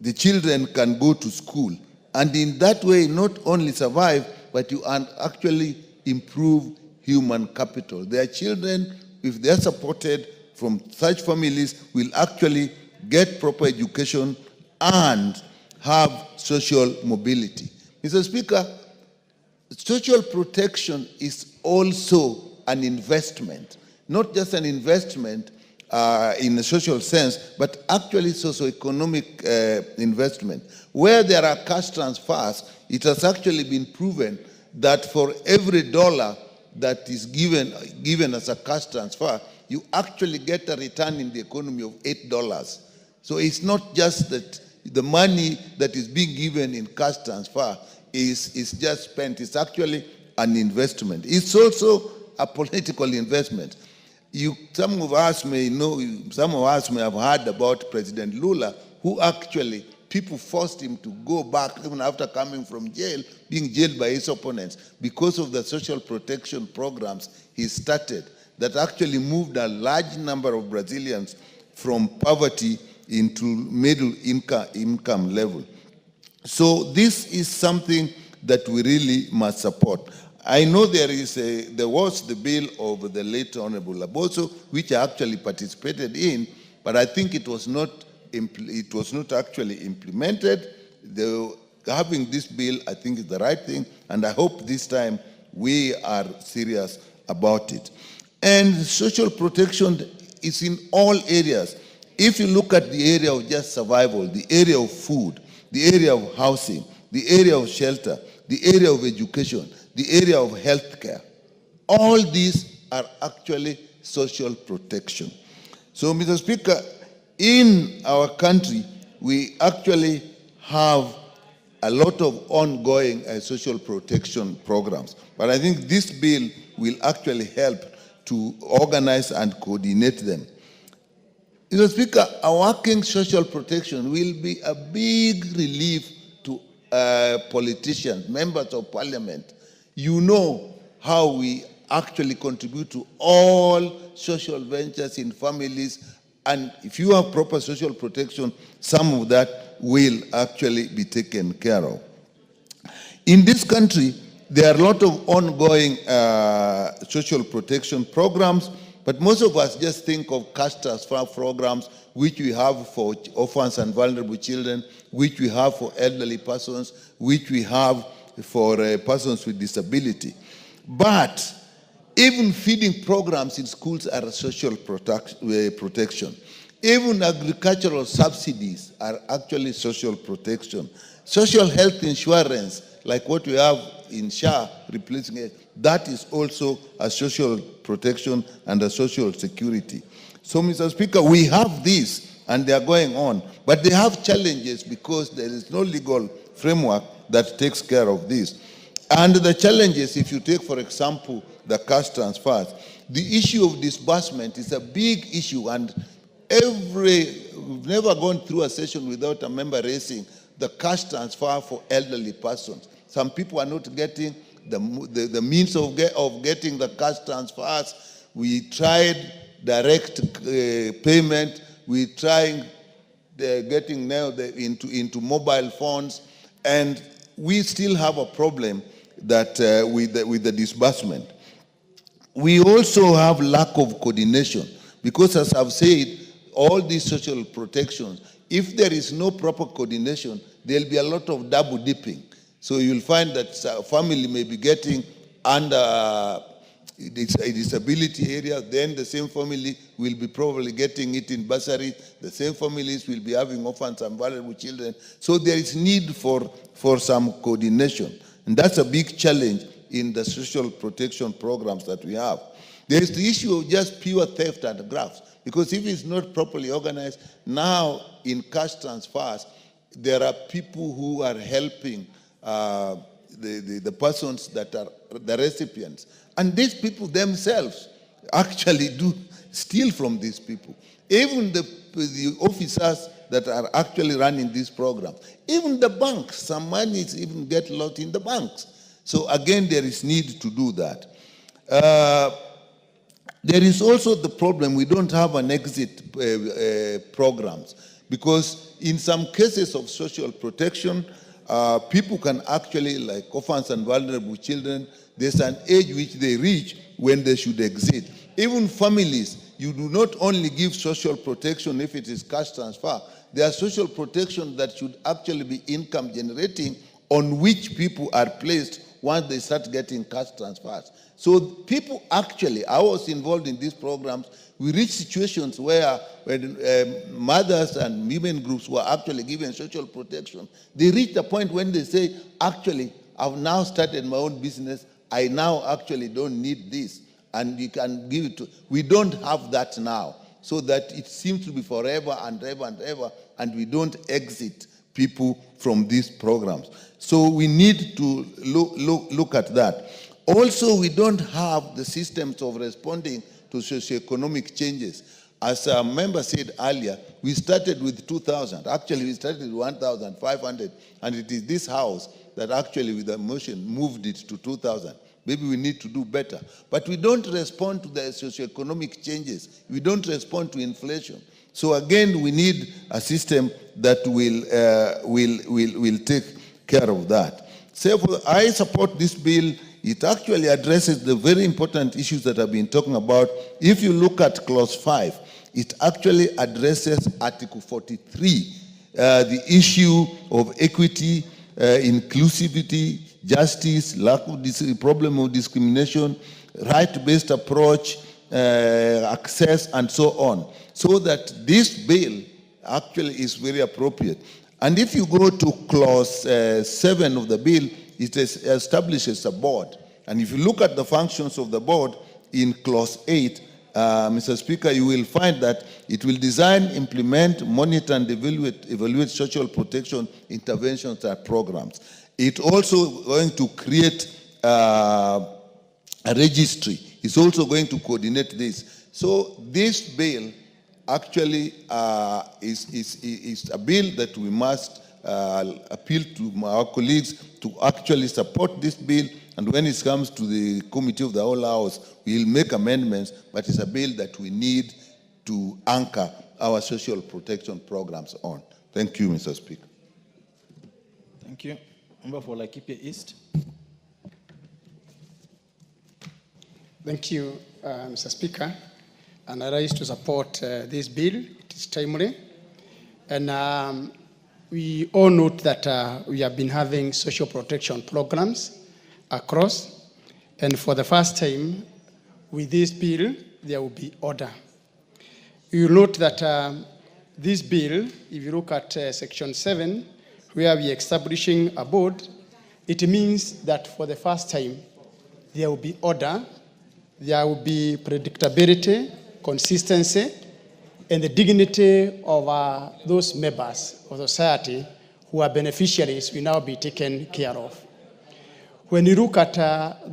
The children can go to school. And in that way, not only survive, but you actually improve human capital. Their children, if they're supported from such families, will actually get proper education and have social mobility. Mr. Speaker, social protection is also an investment, not just an investment in a social sense, but actually socio-economic investment. Where there are cash transfers, it has actually been proven that for every dollar that is given as a cash transfer, you actually get a return in the economy of $8. So it's not just that the money that is being given in cash transfer is just spent. It's actually an investment. It's also a political investment. Some of us may have heard about President Lula, who actually, people forced him to go back even after coming from jail, being jailed by his opponents, because of the social protection programs he started that actually moved a large number of Brazilians from poverty into middle income level. So this is something that we really must support. I know there was the bill of the late Honorable Laboso, which I actually participated in, but I think it was not actually implemented. having this bill, I think, is the right thing, and I hope this time we are serious about it. And social protection is in all areas. If you look at the area of just survival, the area of food, the area of housing, the area of shelter, the area of education, the area of healthcare, all these are actually social protection. So, Mr. Speaker, in our country, we actually have a lot of ongoing social protection programs. But I think this bill will actually help to organize and coordinate them. Mr. Speaker, a working social protection will be a big relief to politicians, members of parliament. You know how we actually contribute to all social ventures in families, and if you have proper social protection, some of that will actually be taken care of. In this country, there are a lot of ongoing social protection programs, but most of us just think of cash transfer programs, which we have for orphans and vulnerable children, which we have for elderly persons, which we have for persons with disability. But even feeding programs in schools are a social protection. Even agricultural subsidies are actually social protection. Social health insurance, like what we have in SHA, replacing it, that is also a social protection and a social security. So, Mr. Speaker, we have this, and they are going on, but they have challenges because there is no legal framework that takes care of this. And the challenges, if you take, for example, the cash transfers, the issue of disbursement is a big issue, and we've never gone through a session without a member raising the cash transfer for elderly persons. Some people are not getting the means of getting the cash transfers. We tried direct payment. We tried getting now into mobile phones, and we still have a problem that with the disbursement. We also have lack of coordination because, as I've said, all these social protections, if there is no proper coordination, there'll be a lot of double dipping. So you'll find that a family may be getting under a disability area, then the same family will be probably getting it in bursary, the same families will be having orphans and vulnerable children. So there is need for some coordination. And that's a big challenge in the social protection programs that we have. There is the issue of just pure theft and grafts, because if it's not properly organized, now in cash transfers, there are people who are helping the persons that are the recipients. And these people themselves actually do steal from these people. Even the officers that are actually running these programs, even the banks, some money even get lost in the banks. So again, there is need to do that. There is also the problem, we don't have an exit programs, because in some cases of social protection, people can actually, like orphans and vulnerable children, there's an age which they reach when they should exit. Even families, you do not only give social protection if it is cash transfer, there are social protection that should actually be income generating, on which people are placed once they start getting cash transfers. So people actually, I was involved in these programs, we reach situations where when mothers and women groups were actually given social protection, they reach the point when they say, actually, I've now started my own business, I now actually don't need this, and you can give it to, we don't have that now, so that it seems to be forever and ever and ever, and we don't exit people from these programs. So we need to look at that. Also, we don't have the systems of responding to socioeconomic changes. As a member said earlier, we started with 2,000. Actually, we started with 1,500, and it is this house that actually, with the motion, moved it to 2,000. Maybe we need to do better. But we don't respond to the socioeconomic changes. We don't respond to inflation. So again, we need a system that will take care of that. So I support this bill. It actually addresses the very important issues that I've been talking about. If you look at clause 5, it actually addresses Article 43, the issue of equity inclusivity, justice, problem of discrimination, right-based approach, access, and so on. So that this bill actually is very appropriate. And if you go to clause 7 of the bill, it establishes a board. And if you look at the functions of the board in clause 8, Mr. Speaker, you will find that it will design, implement, monitor, and evaluate social protection interventions and programs. It's also going to create a registry. It's also going to coordinate this. So this bill actually is a bill that we must appeal to our colleagues to actually support this bill. And when it comes to the Committee of the Whole House, we'll make amendments, but it's a bill that we need to anchor our social protection programs on. Thank you, Mr. Speaker. Thank you. Member for Laikipia East. Thank you, Mr. Speaker. And I rise to support this bill. It is timely. And we all note that we have been having social protection programs across. And for the first time, with this bill, there will be order. You will note that this bill, if you look at section 7, where we are establishing a board, it means that for the first time, there will be order, there will be predictability, consistency, and the dignity of those members of society who are beneficiaries will now be taken care of. When you look at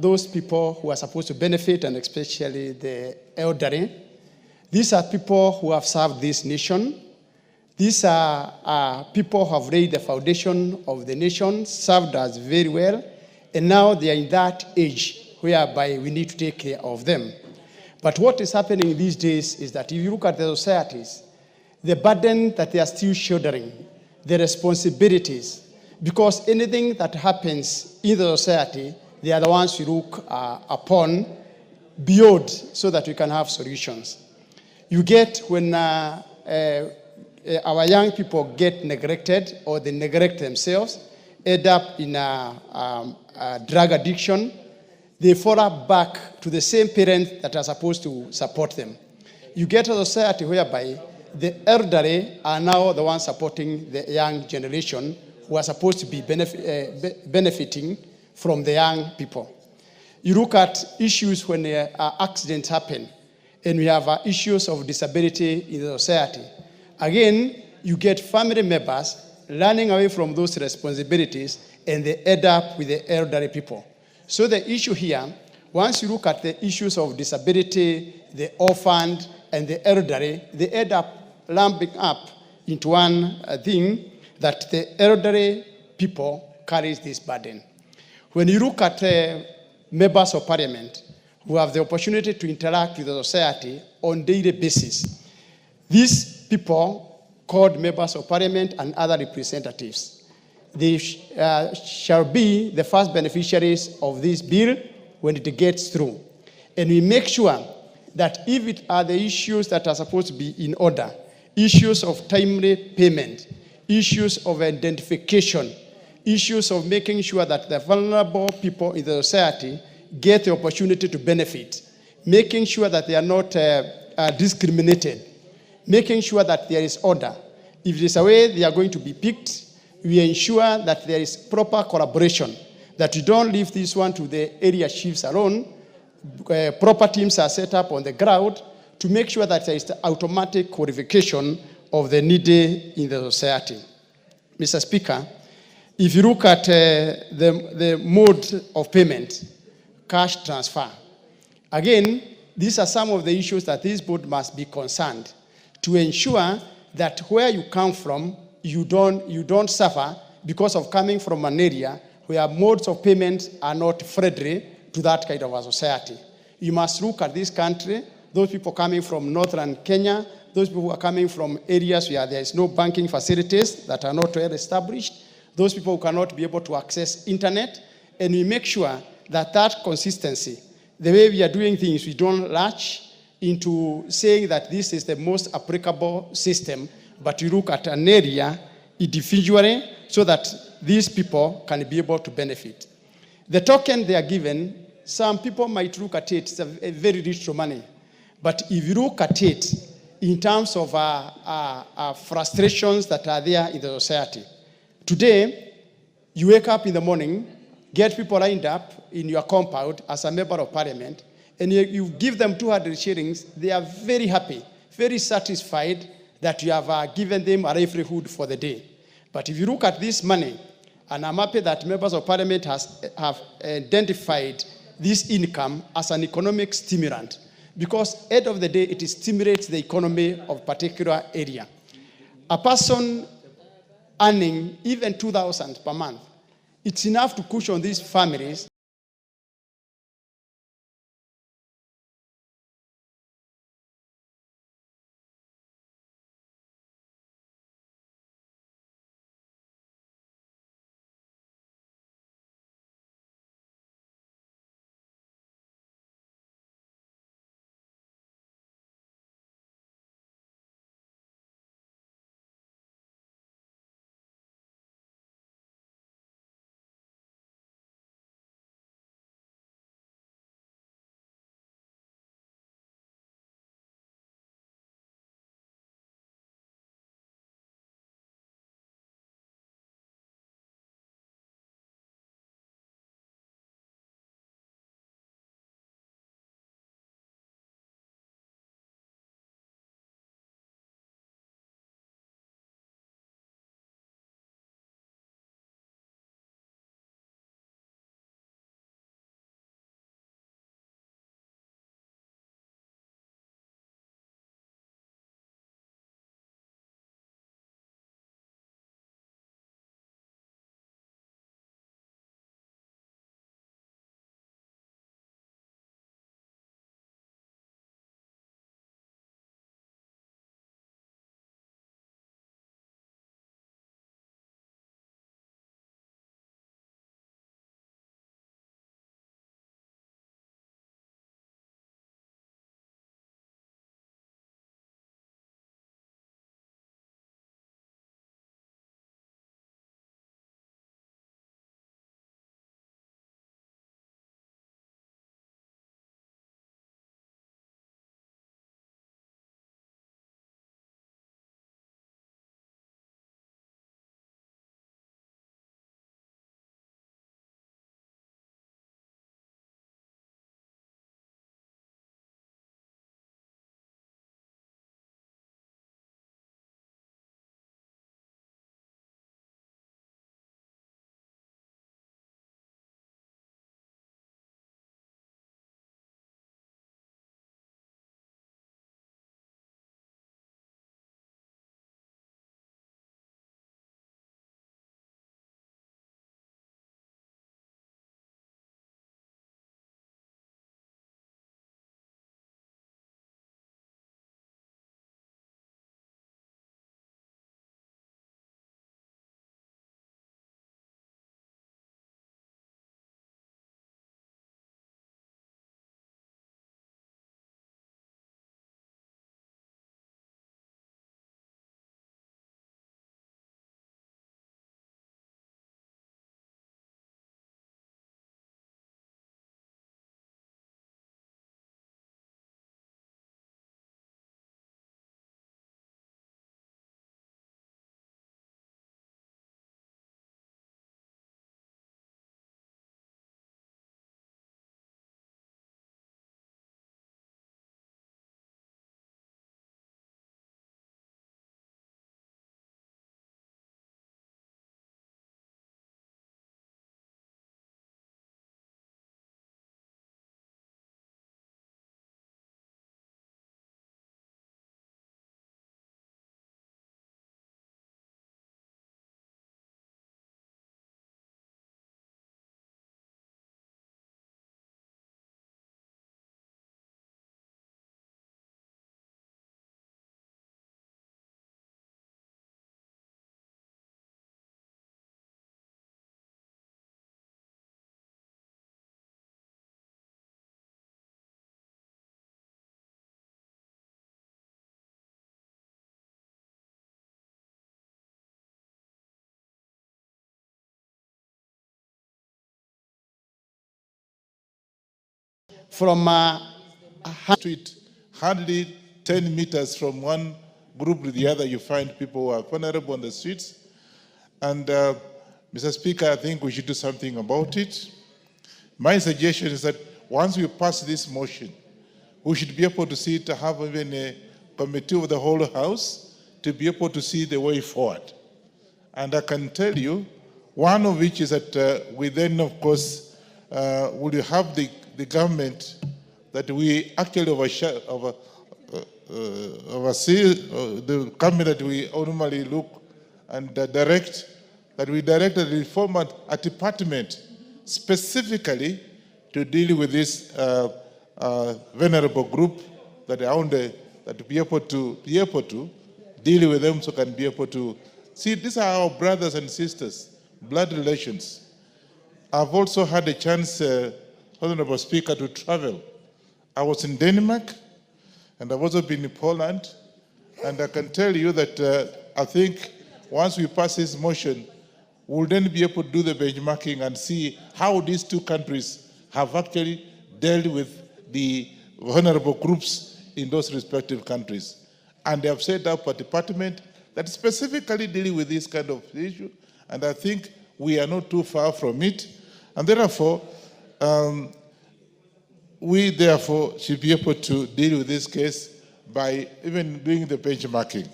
those people who are supposed to benefit, and especially the elderly, these are people who have served this nation. These are people who have laid the foundation of the nation, served us very well, and now they are in that age whereby we need to take care of them. But what is happening these days is that if you look at the societies, the burden that they are still shouldering, the responsibilities, because anything that happens in the society, they are the ones we look upon beyond so that we can have solutions. You get when our young people get neglected or they neglect themselves, end up in a drug addiction, they fall back to the same parents that are supposed to support them. You get a society whereby the elderly are now the ones supporting the young generation who are supposed to be benefiting from the young people. You look at issues when accidents happen, and we have issues of disability in the society. Again, you get family members running away from those responsibilities, and they end up with the elderly people. So the issue here, once you look at the issues of disability, the orphaned, and the elderly, they end up lumping up into one thing that the elderly people carries this burden. When you look at members of parliament who have the opportunity to interact with the society on a daily basis, these people called members of parliament and other representatives, they shall be the first beneficiaries of this bill when it gets through. And we make sure that if it are the issues that are supposed to be in order, issues of timely payment, issues of identification, issues of making sure that the vulnerable people in the society get the opportunity to benefit, making sure that they are not discriminated, making sure that there is order. If there is a way they are going to be picked, we ensure that there is proper collaboration, that you don't leave this one to the area chiefs alone. Proper teams are set up on the ground to make sure that there is the automatic qualification of the needy in the society. Mr. Speaker, if you look at the mode of payment, cash transfer, again, these are some of the issues that this board must be concerned to ensure that where you come from, you don't suffer because of coming from an area where modes of payment are not friendly to that kind of a society. You must look at this country, those people coming from northern Kenya, those people who are coming from areas where there is no banking facilities that are not well established, those people who cannot be able to access internet, and we make sure that that consistency, the way we are doing things, we don't latch into saying that this is the most applicable system, but you look at an area individually so that these people can be able to benefit. The token they are given, some people might look at it, it's a very rich money. But if you look at it in terms of frustrations that are there in the society, today, you wake up in the morning, get people lined up in your compound as a member of parliament, and you give them 200 shillings, they are very happy, very satisfied that you have given them a livelihood for the day. But if you look at this money, and I'm happy that members of parliament have identified this income as an economic stimulant, because at the end of the day, it stimulates the economy of a particular area. A person earning even 2,000 per month, it's enough to cushion these families from street, hardly 10 meters from one group to the other, you find people who are vulnerable on the streets. And Mr. Speaker, I think we should do something about it. My suggestion is that once we pass this motion, we should be able to see to have even a committee of the whole House to be able to see the way forward. And I can tell you, one of which is that we then, of course, will have the government that we actually oversee, the government that we normally look and direct, that we direct the reform at department specifically to deal with this vulnerable group that are on the, that to be able to deal with them, so can be able to see these are our brothers and sisters, blood relations. I've also had a chance, Honorable Speaker, to travel. I was in Denmark, and I've also been in Poland, and I can tell you that I think once we pass this motion, we'll then be able to do the benchmarking and see how these two countries have actually dealt with the vulnerable groups in those respective countries. And they have set up a department that specifically dealing with this kind of issue, and I think we are not too far from it. And therefore, we therefore should be able to deal with this case by even doing the benchmarking.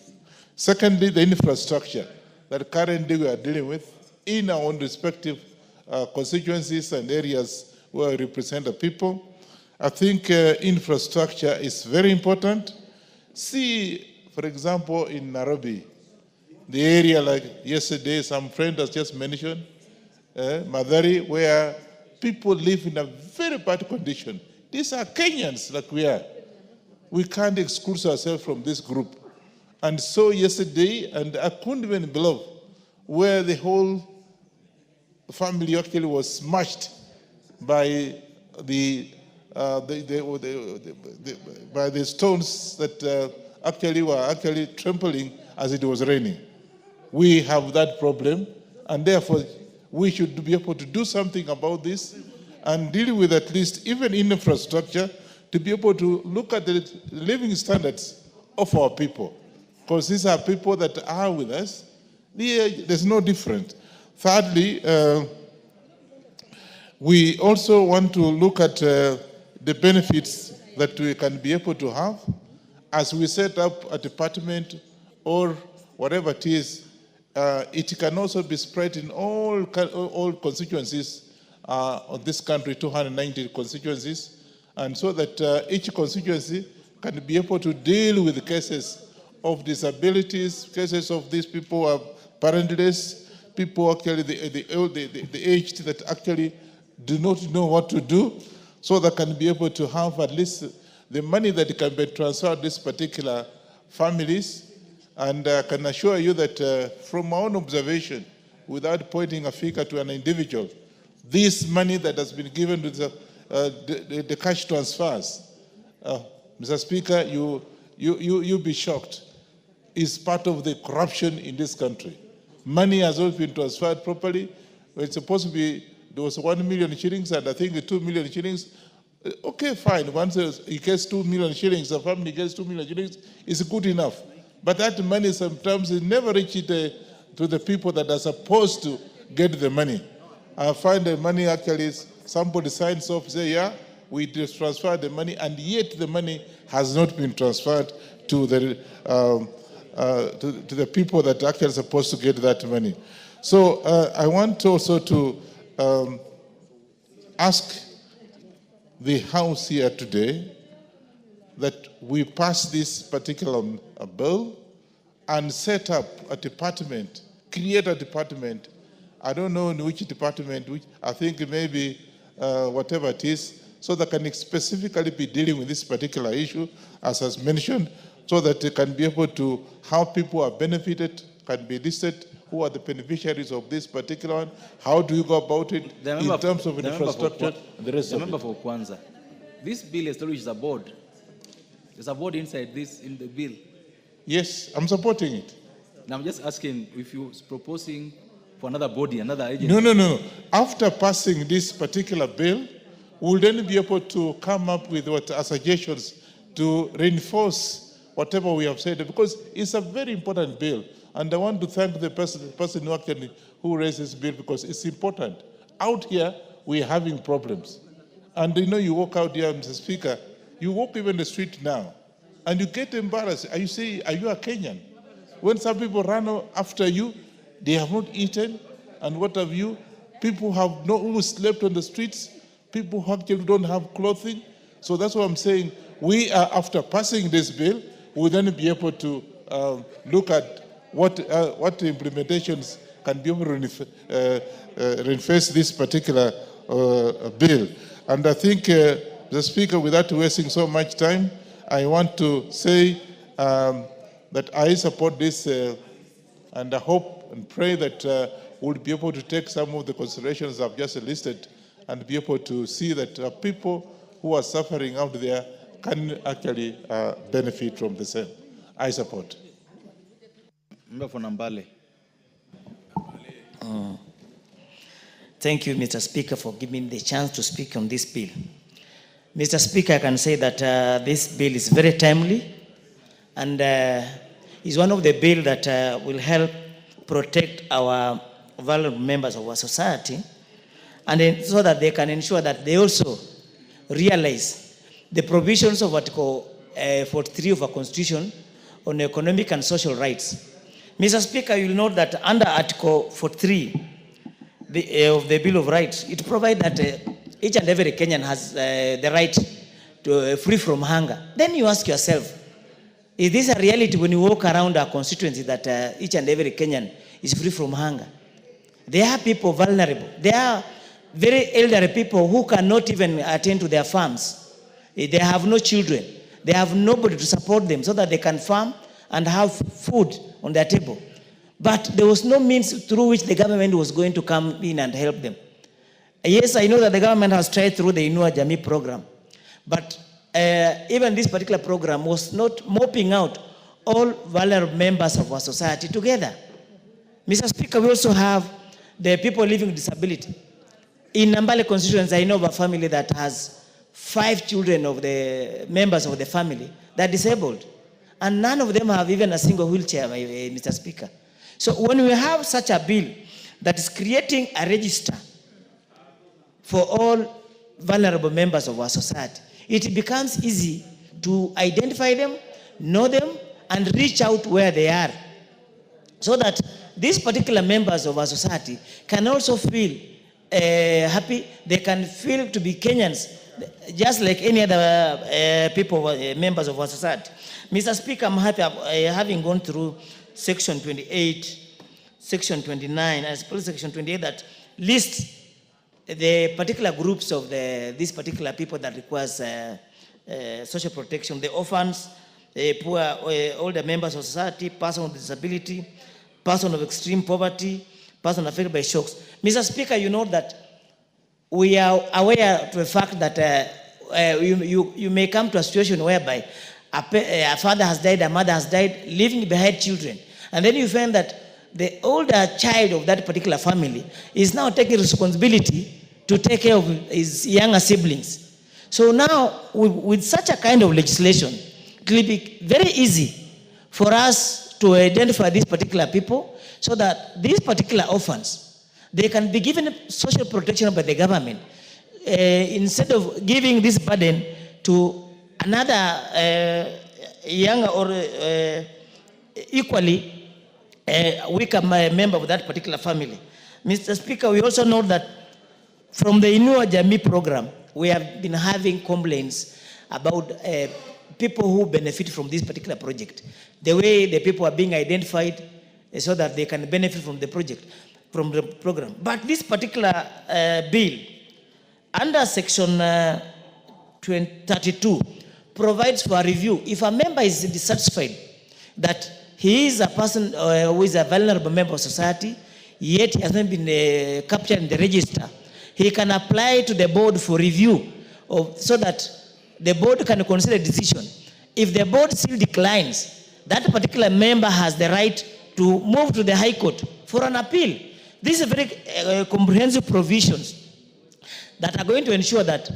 Secondly, the infrastructure that currently we are dealing with in our own respective constituencies and areas where we represent the people. I think infrastructure is very important. See, for example, in Nairobi, the area like yesterday, some friend has just mentioned, Madari, where people live in a very bad condition. These are Kenyans like we are. We can't exclude ourselves from this group. And so yesterday, and I couldn't even believe, where the whole family actually was smashed by the stones that actually were trampling as it was raining. We have that problem, and therefore we should be able to do something about this and deal with at least even infrastructure to be able to look at the living standards of our people, because these are people that are with us. There's no difference. Thirdly, we also want to look at the benefits that we can be able to have as we set up a department or whatever it is. It can also be spread in all constituencies of this country, 290 constituencies, and so that each constituency can be able to deal with cases of disabilities, cases of these people who are parentless, people actually the aged that actually do not know what to do, so they can be able to have at least the money that can be transferred to these particular families. And I can assure you that from my own observation, without pointing a finger to an individual, this money that has been given to the cash transfers, Mr. Speaker, you'll be shocked, is part of the corruption in this country. Money has not been transferred properly. It's supposed to be, there was 1 million shillings, and I think 2 million shillings. Okay, fine. Once he gets 2 million shillings, the family gets 2 million shillings, it's good enough. But that money sometimes is never reached to the people that are supposed to get the money. I find the money actually is somebody signs off, say, yeah, we just transfer the money, and yet the money has not been transferred to the people that are actually supposed to get that money. So I want also to ask the House here today that we pass this particular bill and set up a department, create a department. I don't know in which department, which I think maybe whatever it is, so that can specifically be dealing with this particular issue, as was mentioned, so that they can be able to, how people are benefited, can be listed, who are the beneficiaries of this particular one, how do you go about it in terms of infrastructure, and the rest of it. Member for Kwanza, this bill establishes a board. There's a board inside this, in the bill. Yes, I'm supporting it. Now I'm just asking if you're proposing for another body, another agency. No. After passing this particular bill, we'll then be able to come up with what are suggestions to reinforce whatever we have said, because it's a very important bill. And I want to thank the person who raised this bill, because it's important. Out here, we're having problems. And you walk out here, Mr. Speaker, you walk even the street now, and you get embarrassed. And you say, are you a Kenyan? When some people run after you, they have not eaten, and what have you? People who slept on the streets, people who actually don't have clothing. So that's what I'm saying. We are, after passing this bill, we'll then be able to look at what implementations can be able to reinforce this particular bill. And I think, the Speaker, without wasting so much time, I want to say that I support this, and I hope and pray that we'll be able to take some of the considerations I've just listed and be able to see that people who are suffering out there can actually benefit from the same. I support. Thank you, Mr. Speaker, for giving me the chance to speak on this bill. Mr. Speaker, I can say that this bill is very timely, and is one of the bills that will help protect our vulnerable members of our society, and then so that they can ensure that they also realize the provisions of Article 43 of our Constitution on economic and social rights. Mr. Speaker, you will note that under Article 43 of the Bill of Rights, it provides that each and every Kenyan has the right to free from hunger. Then you ask yourself, is this a reality when you walk around our constituency, that each and every Kenyan is free from hunger? There are people vulnerable. There are very elderly people who cannot even attend to their farms. They have no children. They have nobody to support them so that they can farm and have food on their table. But there was no means through which the government was going to come in and help them. Yes, I know that the government has tried through the Inua Jamii program, but even this particular program was not mopping out all vulnerable members of our society together. Mr. Speaker, we also have the people living with disability. In Nambale constituency, I know of a family that has 5 children of the members of the family that are disabled, and none of them have even a single wheelchair, Mr. Speaker. So when we have such a bill that is creating a register for all vulnerable members of our society, it becomes easy to identify them, know them, and reach out where they are, so that these particular members of our society can also feel happy. They can feel to be Kenyans, just like any other people, members of our society. Mr. Speaker, I'm happy having gone through Section 28, Section 29, and especially Section 28 that lists the particular groups of these particular people that requires social protection: the orphans, poor, older members of society, person with disability, person of extreme poverty, person affected by shocks. Mr. Speaker, you know that we are aware of the fact that you may come to a situation whereby a father has died, a mother has died, leaving behind children. And then you find that the older child of that particular family is now taking responsibility to take care of his younger siblings. So now, with such a kind of legislation, it will be very easy for us to identify these particular people, so that these particular orphans, they can be given social protection by the government, instead of giving this burden to another younger or equally weaker member of that particular family. Mr. Speaker, we also know that from the Inua Jamii program, we have been having complaints about people who benefit from this particular project. The way the people are being identified so that they can benefit from the project, from the program. But this particular bill, under Section 32, provides for a review. If a member is dissatisfied that he is a person who is a vulnerable member of society, yet he has not been captured in the register, he can apply to the board for review, so that the board can consider a decision. If the board still declines, that particular member has the right to move to the High Court for an appeal. These are very comprehensive provisions that are going to ensure that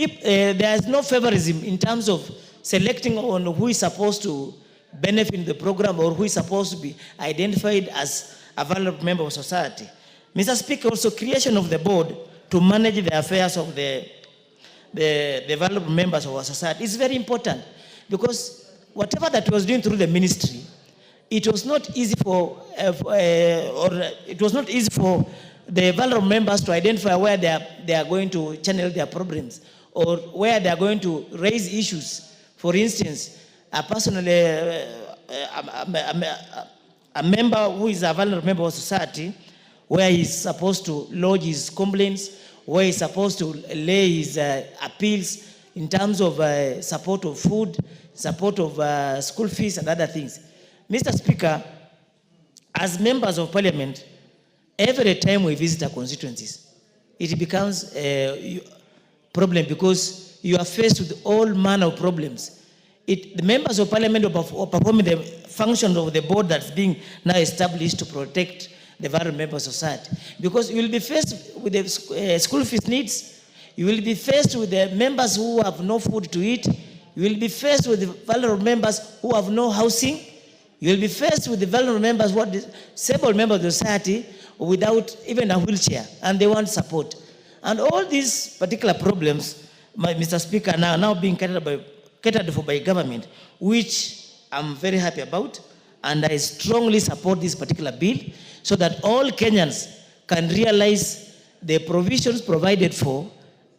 there is no favorism in terms of selecting on who is supposed to benefit in the program or who is supposed to be identified as a valuable member of society. Mr. Speaker, also creation of the board to manage the affairs of the valuable members of our society is very important, because whatever that was doing through the ministry, it was not easy for the vulnerable members to identify where they are going to channel their problems or where they are going to raise issues. For instance, a member who is a vulnerable member of society, where he's supposed to lodge his complaints, where he's supposed to lay his appeals in terms of support of food, support of school fees and other things. Mr. Speaker, as members of parliament, every time we visit our constituencies, it becomes a problem because you are faced with all manner of problems. The members of parliament are performing the function of the board that's being now established to protect the vulnerable members of society. Because you will be faced with the school fees needs, you will be faced with the members who have no food to eat, you will be faced with the vulnerable members who have no housing, you will be faced with the vulnerable members who are disabled members of the society without even a wheelchair, and they want support. And all these particular problems, Mr. Speaker, now being catered for by government, which I'm very happy about, and I strongly support this particular bill so that all Kenyans can realize the provisions provided for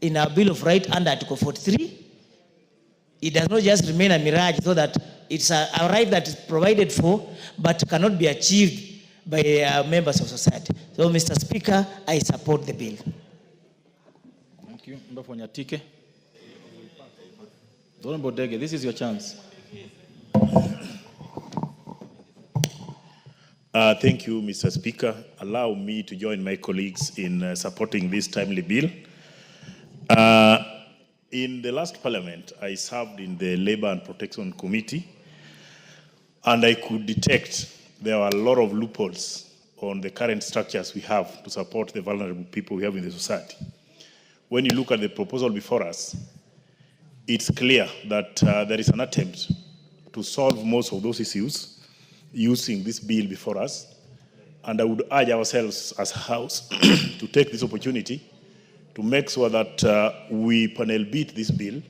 in our Bill of Rights under Article 43. It does not just remain a mirage, so that it's a right that is provided for but cannot be achieved by members of society. So, Mr. Speaker, I support the bill. Thank you. Nyatike. Honorable Dege, this is your chance. Thank you, Mr. Speaker. Allow me to join my colleagues in supporting this timely bill. In the last parliament, I served in the Labor and Protection Committee, and I could detect there were a lot of loopholes on the current structures we have to support the vulnerable people we have in the society. When you look at the proposal before us, it's clear that there is an attempt to solve most of those issues using this bill before us. And I would urge ourselves as a House to take this opportunity to make sure that we panel beat this bill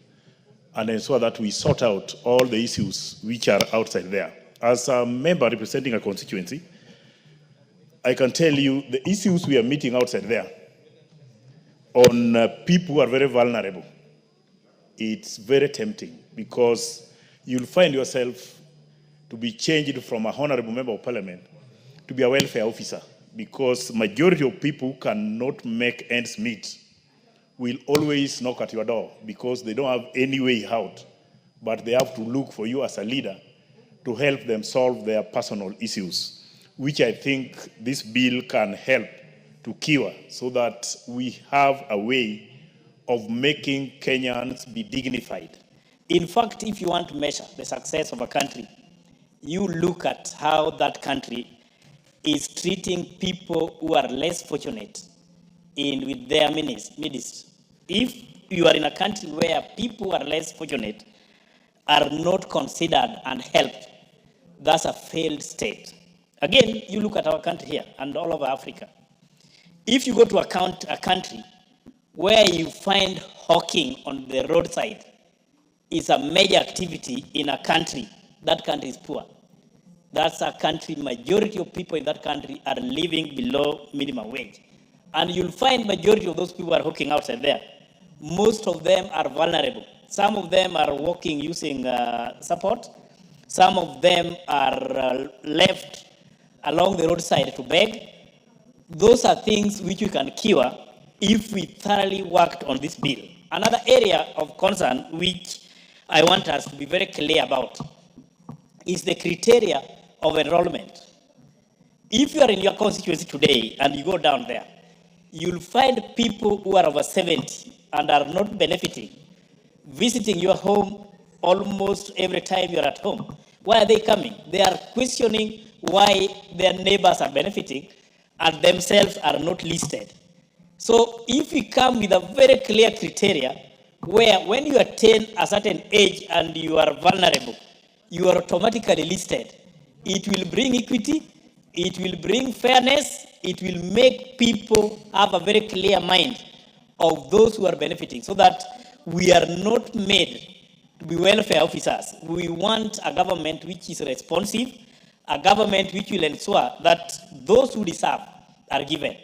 and ensure that we sort out all the issues which are outside there. As a member representing a constituency, I can tell you the issues we are meeting outside there on people who are very vulnerable. It's very tempting because you'll find yourself to be changed from a honorable member of parliament to be a welfare officer, because majority of people who cannot make ends meet will always knock at your door because they don't have any way out, but they have to look for you as a leader to help them solve their personal issues, which I think this bill can help to cure, so that we have a way of making Kenyans be dignified. In fact, if you want to measure the success of a country, you look at how that country is treating people who are less fortunate with their midst. If you are in a country where people who are less fortunate are not considered and helped, that's a failed state. Again, you look at our country here and all over Africa. If you go to a country where you find hawking on the roadside is a major activity in a country, that country is poor. That's a country, majority of people in that country are living below minimum wage. And you'll find majority of those people are hawking outside there. Most of them are vulnerable. Some of them are walking using support. Some of them are left along the roadside to beg. Those are things which we can cure if we thoroughly worked on this bill. Another area of concern which I want us to be very clear about is the criteria of enrollment. If you are in your constituency today and you go down there, you'll find people who are over 70 and are not benefiting, visiting your home almost every time you're at home. Why are they coming? They are questioning why their neighbors are benefiting and themselves are not listed. So if we come with a very clear criteria, where when you attain a certain age and you are vulnerable, you are automatically listed. It will bring equity, it will bring fairness, it will make people have a very clear mind of those who are benefiting, so that we are not made to be welfare officers. We want a government which is responsive, a government which will ensure that those who deserve are given.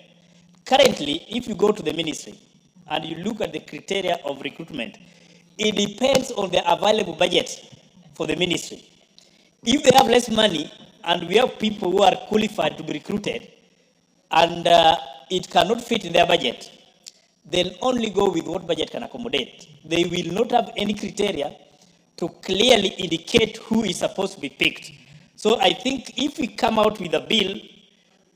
Currently, if you go to the ministry and you look at the criteria of recruitment, it depends on the available budget for the ministry. If they have less money and we have people who are qualified to be recruited and it cannot fit in their budget, they'll only go with what budget can accommodate. They will not have any criteria to clearly indicate who is supposed to be picked. So I think if we come out with a bill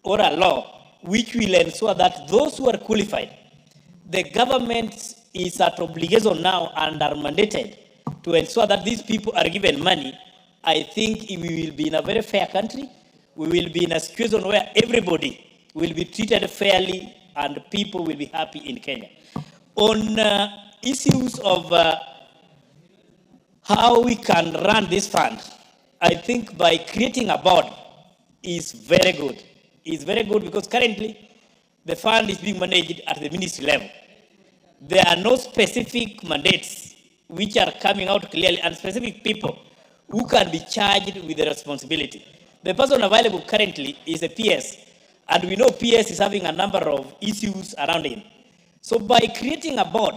or a law which will ensure that those who are qualified, the government is at obligation now and are mandated to ensure that these people are given money, I think we will be in a very fair country. We will be in a situation where everybody will be treated fairly and people will be happy in Kenya. On issues of how we can run this fund, I think by creating a board is very good. It's very good because currently the fund is being managed at the ministry level. There are no specific mandates which are coming out clearly and specific people who can be charged with the responsibility. The person available currently is a PS, and we know PS is having a number of issues around him. So by creating a board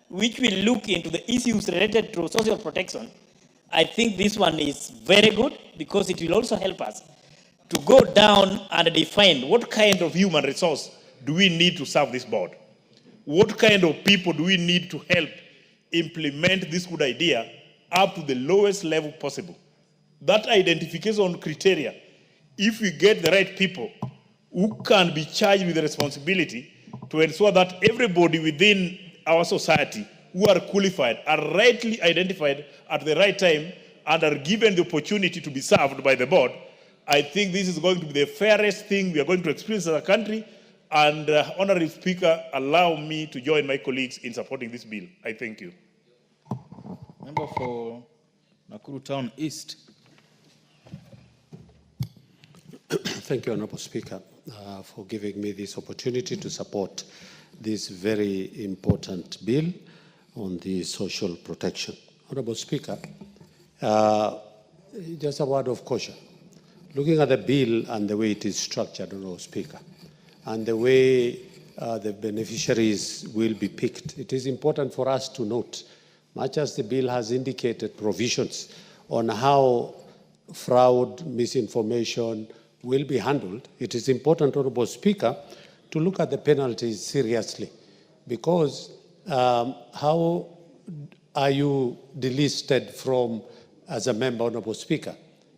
which will look into the issues related to social protection, I think this one is very good because it will also help us to go down and define What kind of human resource do we need to serve this board? What kind of people do we need to help implement this good idea up to the lowest level possible? That identification criteria, if we get the right people who can be charged with the responsibility to ensure that everybody within our society who are qualified are rightly identified at the right time and are given the opportunity to be served by the board, I think this is going to be the fairest thing we are going to experience as a country. And Honorable Speaker, allow me to join my colleagues in supporting this bill. I thank you. Member for Nakuru Town East. Thank you, Honorable Speaker, for giving me this opportunity to support this very important bill on the social protection. Honorable Speaker, just a word of caution. Looking at the bill and the way it is structured, Honorable Speaker, and the way the beneficiaries will be picked, it is important for us to note, much as the bill has indicated provisions on how fraud, misinformation will be handled, it is important, Honorable Speaker, to look at the penalties seriously. Because how are you delisted from as a member, Honorable Speaker?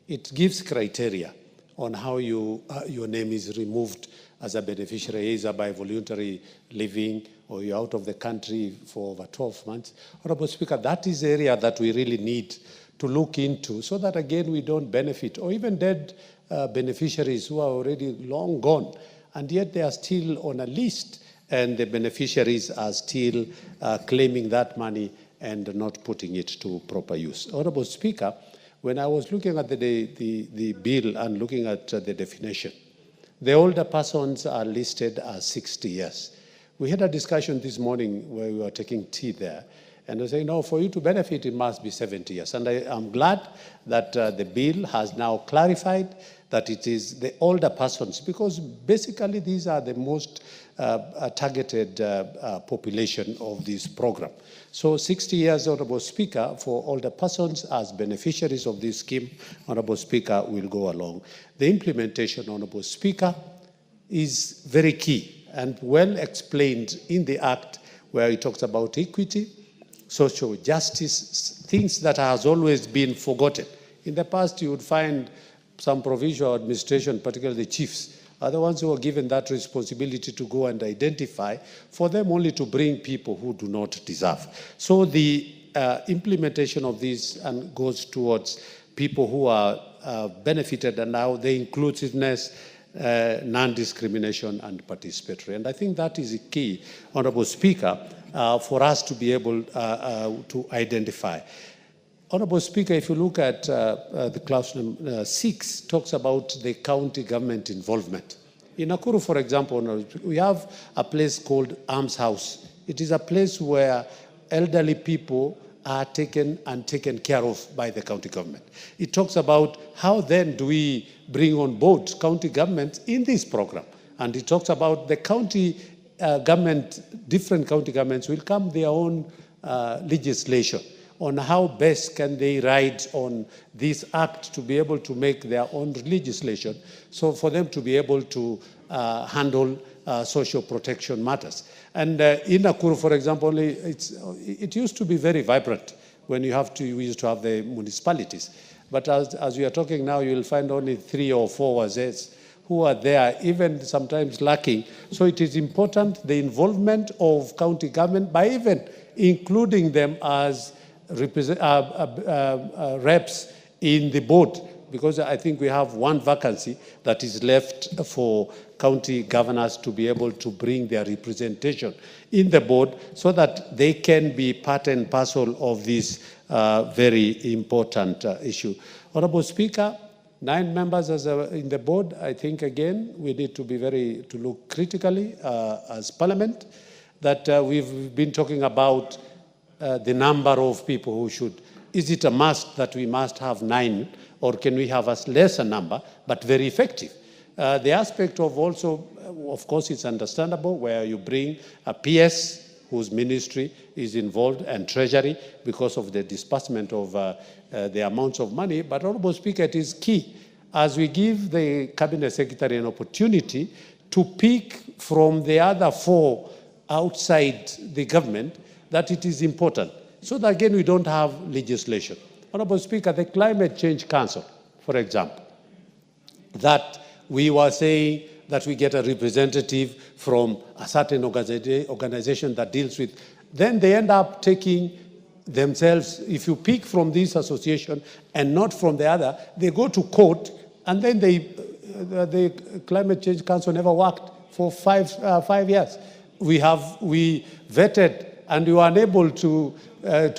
It gives criteria on how your name is removed as a beneficiary, either by voluntary leaving or you're out of the country for over 12 months. Honorable Speaker, that is the area that we really need to look into so that, again, we don't benefit, or even dead beneficiaries who are already long gone, and yet they are still on a list, and the beneficiaries are still claiming that money and not putting it to proper use. Honorable Speaker, when I was looking at the bill and looking at the definition, the older persons are listed as 60 years. We had a discussion this morning where we were taking tea there, and they say, no, for you to benefit, it must be 70 years. And I am glad that the bill has now clarified that it is the older persons, because basically these are the most targeted population of this program. So 60 years, Honorable Speaker, for older persons as beneficiaries of this scheme, Honorable Speaker, will go along. The implementation, Honorable Speaker, is very key and well explained in the Act, where it talks about equity, social justice, things that has always been forgotten. In the past, you would find some provincial administration, particularly the chiefs, are the ones who are given that responsibility to go and identify, for them only to bring people who do not deserve. So the implementation of this goes towards people who are benefited, and now the inclusiveness, non-discrimination and participatory. And I think that is a key, Honorable Speaker, for us to be able to identify. Honorable Speaker, if you look at the clause 6, talks about the county government involvement. In Nakuru, for example, we have a place called Arms House. It is a place where elderly people are taken care of by the county government. It talks about how then do we bring on board county governments in this program. And it talks about the county government, different county governments will come their own legislation on how best can they ride on this act to be able to make their own legislation, so for them to be able to handle social protection matters. And in Nakuru, for example, it used to be very vibrant when we used to have the municipalities. But as we are talking now, you will find only 3 or 4 wazes who are there, even sometimes lacking. So it is important, the involvement of county government, by even including them as reps in the board, because I think we have one vacancy that is left for county governors to be able to bring their representation in the board so that they can be part and parcel of this very important issue. Honorable Speaker, 9 members in the board. I think, again, we need to be to look critically as Parliament, that we've been talking about the number of people who should. Is it a must that we must have 9, or can we have a lesser number, but very effective? The aspect of also, of course, it's understandable where you bring a PS whose ministry is involved and Treasury because of the disbursement of the amounts of money. But, Honorable Speaker, it is key as we give the Cabinet Secretary an opportunity to pick from the other 4 outside the government, that it is important, so that, again, we don't have legislation. Honorable Speaker, the Climate Change Council, for example, that we were saying that we get a representative from a certain organization that deals with, then they end up taking themselves, if you pick from this association and not from the other, they go to court, and then the Climate Change Council never worked for 5 years. We vetted, and we were unable to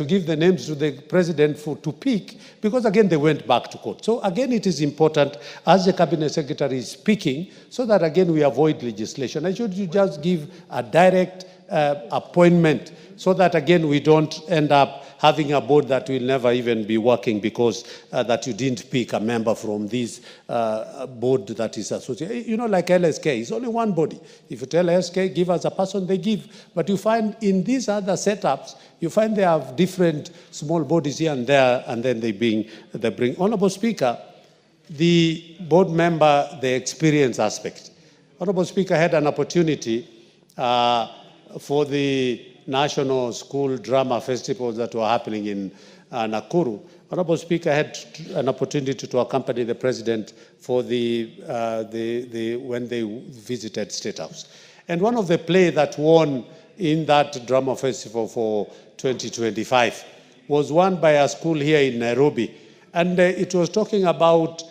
give the names to the president to pick, because, again, they went back to court. So, again, it is important, as the Cabinet Secretary is speaking, so that, again, we avoid legislation. I should just give a direct appointment, so that, again, we don't end up having a board that will never even be working because that you didn't pick a member from this board that is associated. You know, like LSK, it's only one body. If you tell LSK, give us a person, they give. But you find in these other setups, you find they have different small bodies here and there, and then they bring. Honorable Speaker, the board member, the experience aspect. Honorable Speaker, had an opportunity for the National School Drama Festivals that were happening in Nakuru. Honorable Speaker, had an opportunity to accompany the President for when they visited State House. And one of the plays that won in that drama festival for 2025 was won by a school here in Nairobi. And it was talking about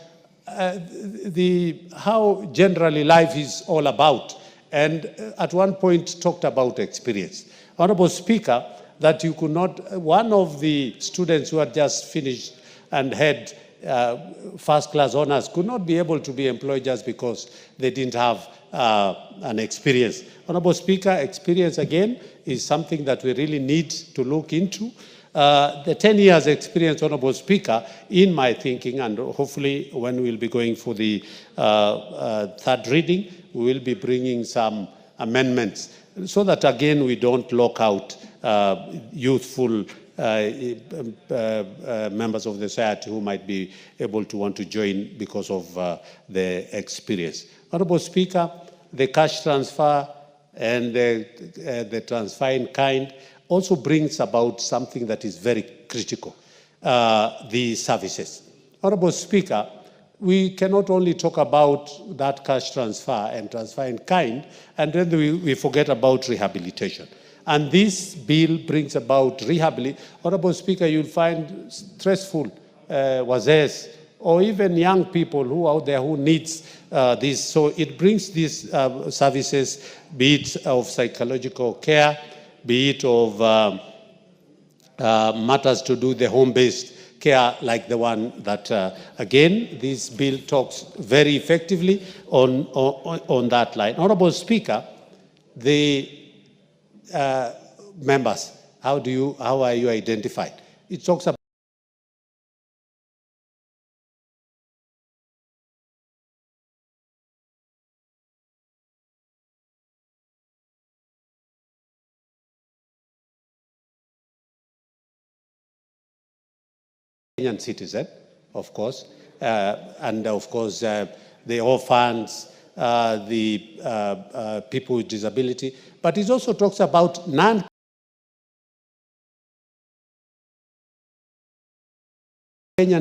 how generally life is all about. And at one point talked about experience. Honorable Speaker, that you could not, one of the students who had just finished and had first-class honors could not be able to be employed just because they didn't have an experience. Honorable Speaker, experience, again, is something that we really need to look into. The 10 years experience, Honorable Speaker, in my thinking, and hopefully when we'll be going for the 3rd reading, we will be bringing some amendments so that, again, we don't lock out youthful members of the society who might be able to want to join because of the experience. Honorable Speaker, the cash transfer and the transfer in kind also brings about something that is very critical, the services. Honorable Speaker, we cannot only talk about that cash transfer and transfer in kind, and then we forget about rehabilitation. And this bill brings about rehabilitation. Honorable Speaker, you'll find stressful wazays or even young people who are out there who needs this. So it brings these services, be it of psychological care, be it of matters to do the home-based care like the one that, again, this bill talks very effectively on that line. Honorable Speaker, the members, how are you identified? It talks about Kenyan citizen, of course, and of course the orphans, the people with disability, but it also talks about non-Kenyan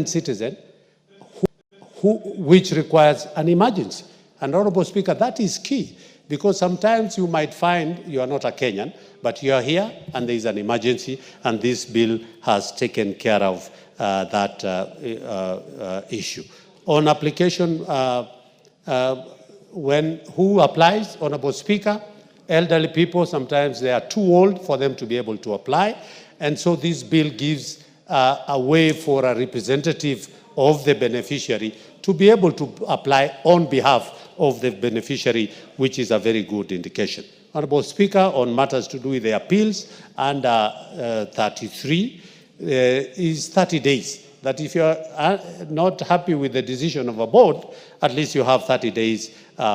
citizen which requires an emergency. And Honorable Speaker, that is key, because sometimes you might find you are not a Kenyan, but you are here and there is an emergency, and this bill has taken care of that issue. On application, who applies, Honorable Speaker? Elderly people, sometimes they are too old for them to be able to apply, and so this bill gives a way for a representative of the beneficiary to be able to apply on behalf of the beneficiary, which is a very good indication. Honorable Speaker, on matters to do with the appeals, under 33 is 30 days. That if you are not happy with the decision of a board, at least you have 30 days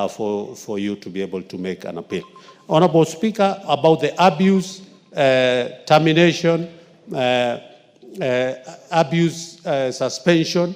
for you to be able to make an appeal. Honorable Speaker, about the abuse, termination, abuse suspension,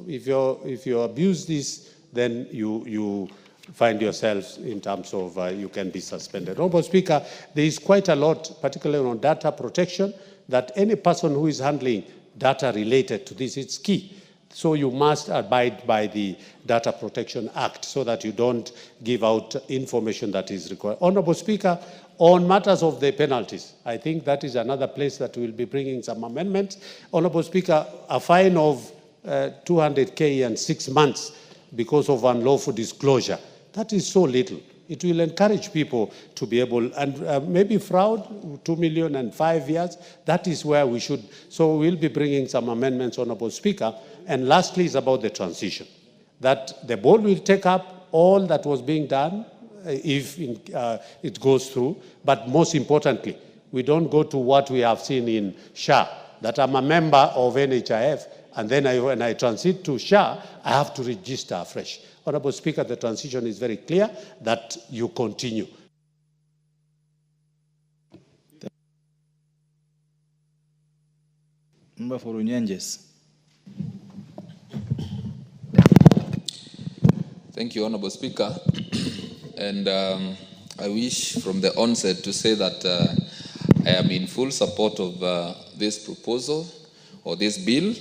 if you abuse this, then you find yourself in terms of you can be suspended. Honorable Speaker, there is quite a lot, particularly on data protection, that any person who is handling data related to this, it's key. So you must abide by the Data Protection Act so that you don't give out information that is required. Honorable Speaker, on matters of the penalties, I think that is another place that we'll be bringing some amendments. Honorable Speaker, a fine of 200K and 6 months because of unlawful disclosure, that is so little. It will encourage people to be able, and maybe fraud, 2 million and 5 years, that is where we should. So we'll be bringing some amendments, Honorable Speaker. And lastly is about the transition, that the board will take up all that was being done if it goes through, but most importantly, we don't go to what we have seen in SHA, that I'm a member of NHIF, and then when I transit to SHA, I have to register afresh. Honorable Speaker, the transition is very clear that you continue. Member for Unyenjes. Thank you, Honorable Speaker. And I wish from the onset to say that I am in full support of this proposal or this bill.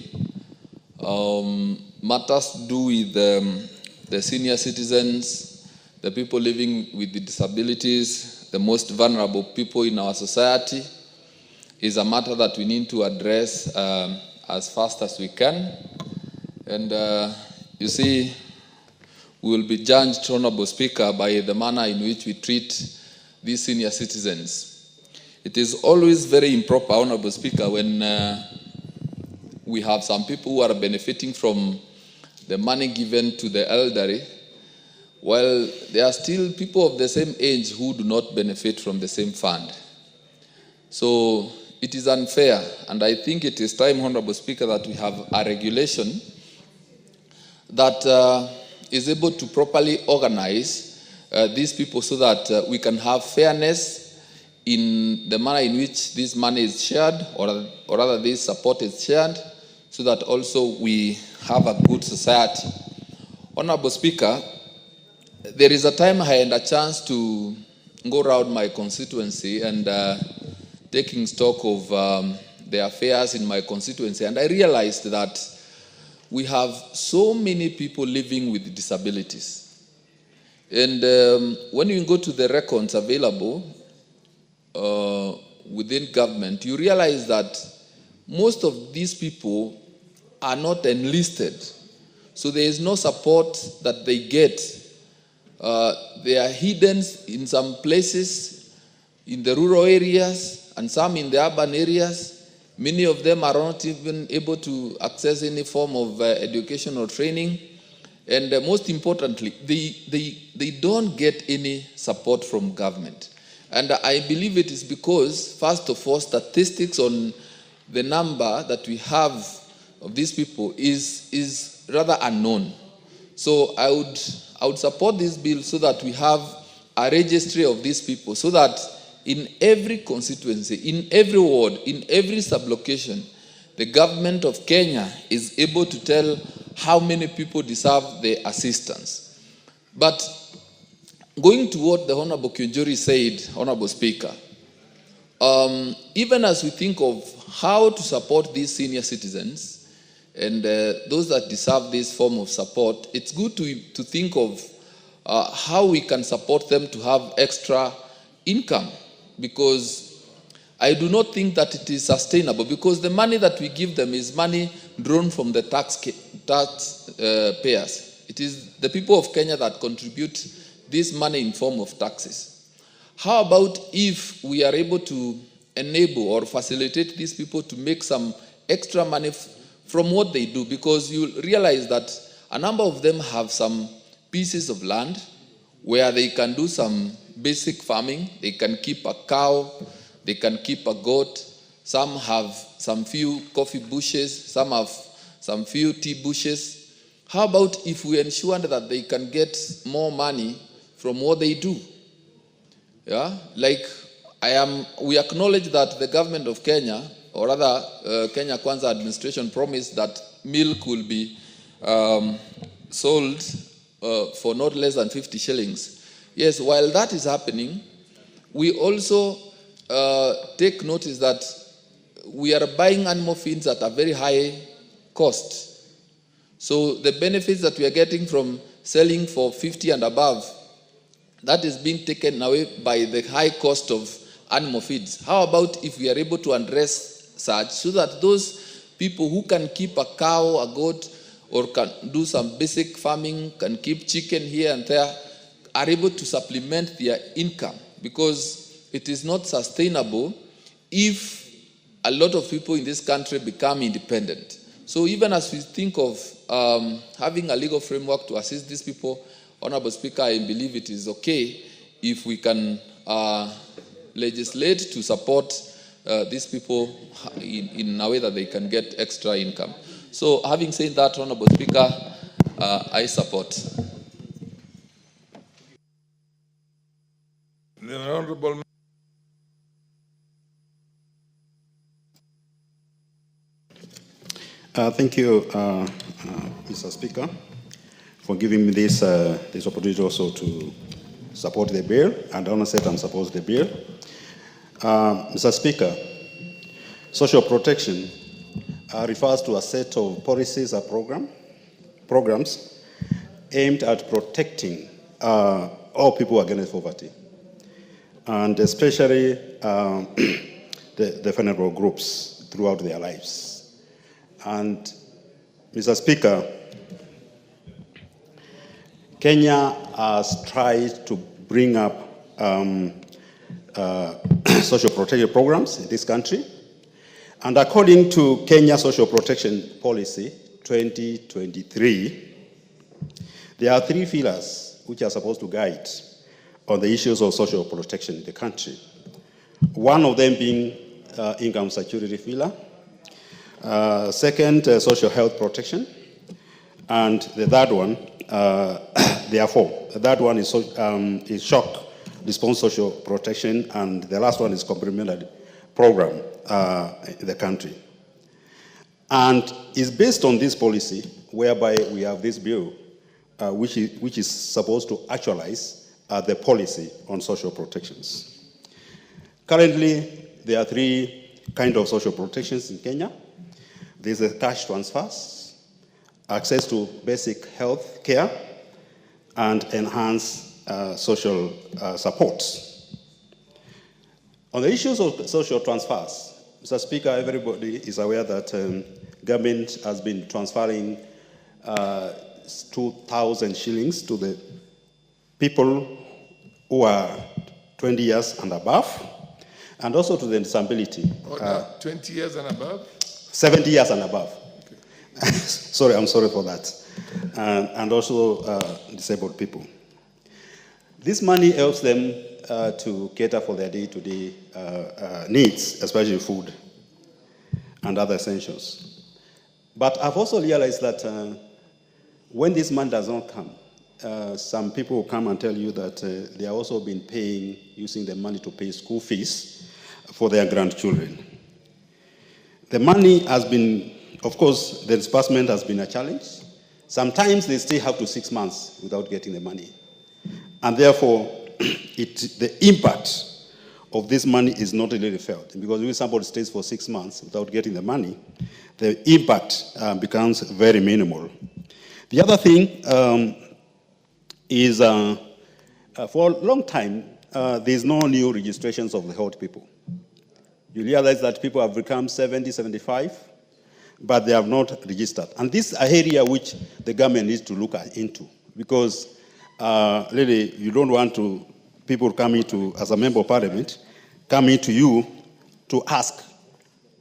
Matters to do with the senior citizens, the people living with the disabilities, the most vulnerable people in our society, is a matter that we need to address as fast as we can. And you see, we will be judged, Honorable Speaker, by the manner in which we treat these senior citizens. It is always very improper, Honorable Speaker, when we have some people who are benefiting from the money given to the elderly, while there are still people of the same age who do not benefit from the same fund. So it is unfair, and I think it is time, Honorable Speaker, that we have a regulation that is able to properly organize these people so that we can have fairness in the manner in which this money is shared, or rather this support is shared, so that also we have a good society. Honorable Speaker, there is a time I had a chance to go around my constituency and taking stock of the affairs in my constituency, and I realized that we have so many people living with disabilities. And when you go to the records available within government, you realize that most of these people are not enlisted So there is no support that they get. They are hidden in some places, in the rural areas, and some in the urban areas. Many of them are not even able to access any form of education or training. And most importantly, they don't get any support from government. And I believe it is because, first of all, statistics on the number that we have of these people is rather unknown. So I would support this bill so that we have a registry of these people, so that in every constituency, in every ward, in every sublocation, the government of Kenya is able to tell how many people deserve the assistance. But going to what the Honorable Kionjori said, Honorable Speaker, even as we think of how to support these senior citizens and those that deserve this form of support, it's good to think of how we can support them to have extra income, because I do not think that it is sustainable, because the money that we give them is money drawn from the taxpayers. It is the people of Kenya that contribute this money in form of taxes. How about if we are able to enable or facilitate these people to make some extra money from what they do? Because you realize that a number of them have some pieces of land where they can do some basic farming. They can keep a cow, they can keep a goat. Some have some few coffee bushes, some have some few tea bushes. How about if we ensure that they can get more money from what they do? Yeah, like we acknowledge that the government of Kenya, or rather Kenya Kwanza administration, promised that milk will be sold for not less than 50 shillings. Yes, while that is happening, we also take notice that we are buying animal feeds at a very high cost. So the benefits that we are getting from selling for 50 and above, that is being taken away by the high cost of animal feeds. How about if we are able to address such, so that those people who can keep a cow, a goat, or can do some basic farming, can keep chicken here and there, are able to supplement their income? Because it is not sustainable if a lot of people in this country become independent. So even as we think of having a legal framework to assist these people, Honorable Speaker, I believe it is okay if we can legislate to support these people in a way that they can get extra income. So having said that, Honorable Speaker, I support. The Honorable Thank you, Mr. Speaker, for giving me this opportunity also to support the bill, and I want to say I'm supporting the bill. Mr. Speaker, social protection refers to a set of policies or programs aimed at protecting all people against poverty, and especially the vulnerable groups throughout their lives. And Mr. Speaker, Kenya has tried to bring up social protection programs in this country. And according to Kenya Social Protection Policy 2023, there are 3 pillars which are supposed to guide on the issues of social protection in the country. One of them being income security pillar. Second, social health protection. And the third one, therefore, the third one is shock response social protection, and the last one is complementary program in the country. And it's based on this policy whereby we have this bill which is supposed to actualize the policy on social protections. Currently, there are 3 kinds of social protections in Kenya. There's the cash transfers, access to basic health care, and enhanced social supports. On the issues of social transfers, Mr. Speaker, everybody is aware that government has been transferring 2,000 shillings to the people who are 20 years and above, and also to the disability. 20 years and above? 70 years and above. Okay. Sorry, I'm sorry for that. And also disabled people. This money helps them to cater for their day-to-day needs, especially food and other essentials. But I've also realized that when this money does not come, some people will come and tell you that they have also been paying, using the money to pay school fees for their grandchildren. The money has been, of course, the disbursement has been a challenge. Sometimes they stay up to 6 months without getting the money. And therefore, the impact of this money is not really felt. Because if somebody stays for 6 months without getting the money, the impact becomes very minimal. The other thing is for a long time, there's no new registrations of the health people. You realize that people have become 70, 75, but they have not registered. And this is an area which the government needs to look into, because really you don't want people coming to, as a member of parliament, coming to you to ask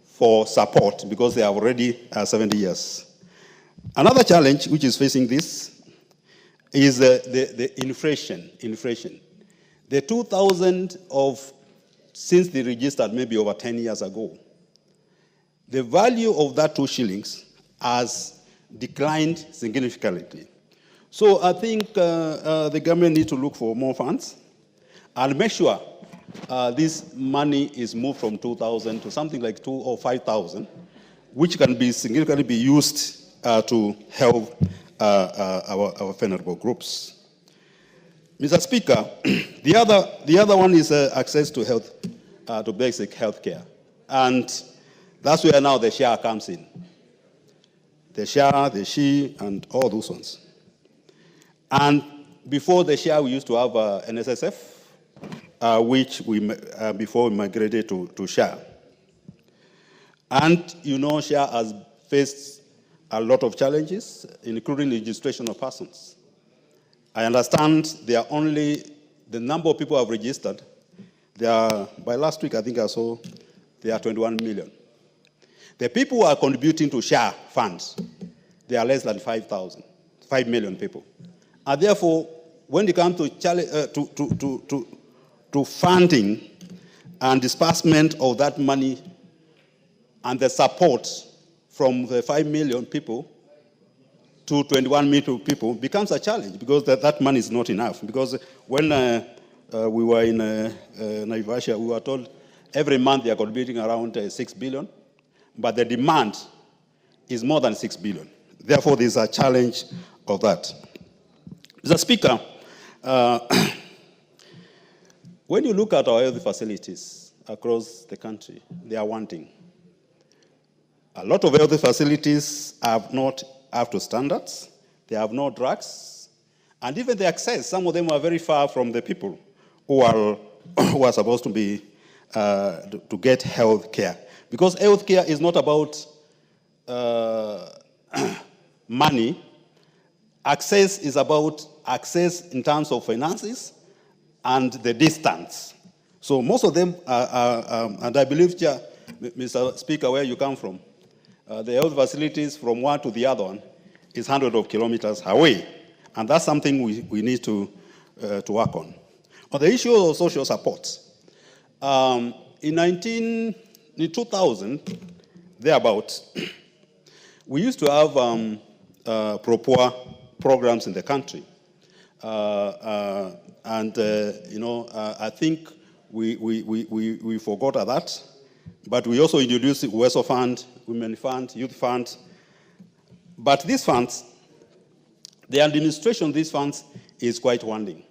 for support because they are already 70 years. Another challenge which is facing this is the inflation. The 2,000 since they registered maybe over 10 years ago, the value of that 2 shillings has declined significantly. So I think the government needs to look for more funds and make sure this money is moved from 2,000 to something like 2,000 or 5,000, which can be significantly be used to help our vulnerable groups. Mr. Speaker, the other one is access to health, to basic health care. And that's where now the share comes in. The share, the she, and all those ones. And before the share, we used to have an SSF, which before we migrated to share. And you know, share has faced a lot of challenges, including registration of persons. I understand there are only, the number of people who have registered, there are, by last week I think I saw, there are 21 million. The people who are contributing to share funds, they are less than 5 million people. And therefore, when it comes to funding and disbursement of that money and the support from the 5 million people to 21 million people becomes a challenge, because that money is not enough. Because when we were in Naivasha, we were told every month they are contributing around 6 billion, but the demand is more than 6 billion. Therefore, there's a challenge of that. Mr. Speaker, when you look at our health facilities across the country, they are wanting. A lot of health facilities have not up to standards. They have no drugs. And even the access, some of them are very far from the people who are supposed to be, to get health care. Because health care is not about money. Access is about access in terms of finances and the distance. So most of them are and I believe, Mr. Speaker, where you come from, the health facilities from one to the other one is hundreds of kilometers away. And that's something we need to work on. On the issue of social support, in 2000, thereabouts, we used to have pro-poor programs in the country. I think we forgot that. But we also introduced the WESO Fund, Women Fund, Youth Fund. But these funds, the administration of these funds is quite wanting.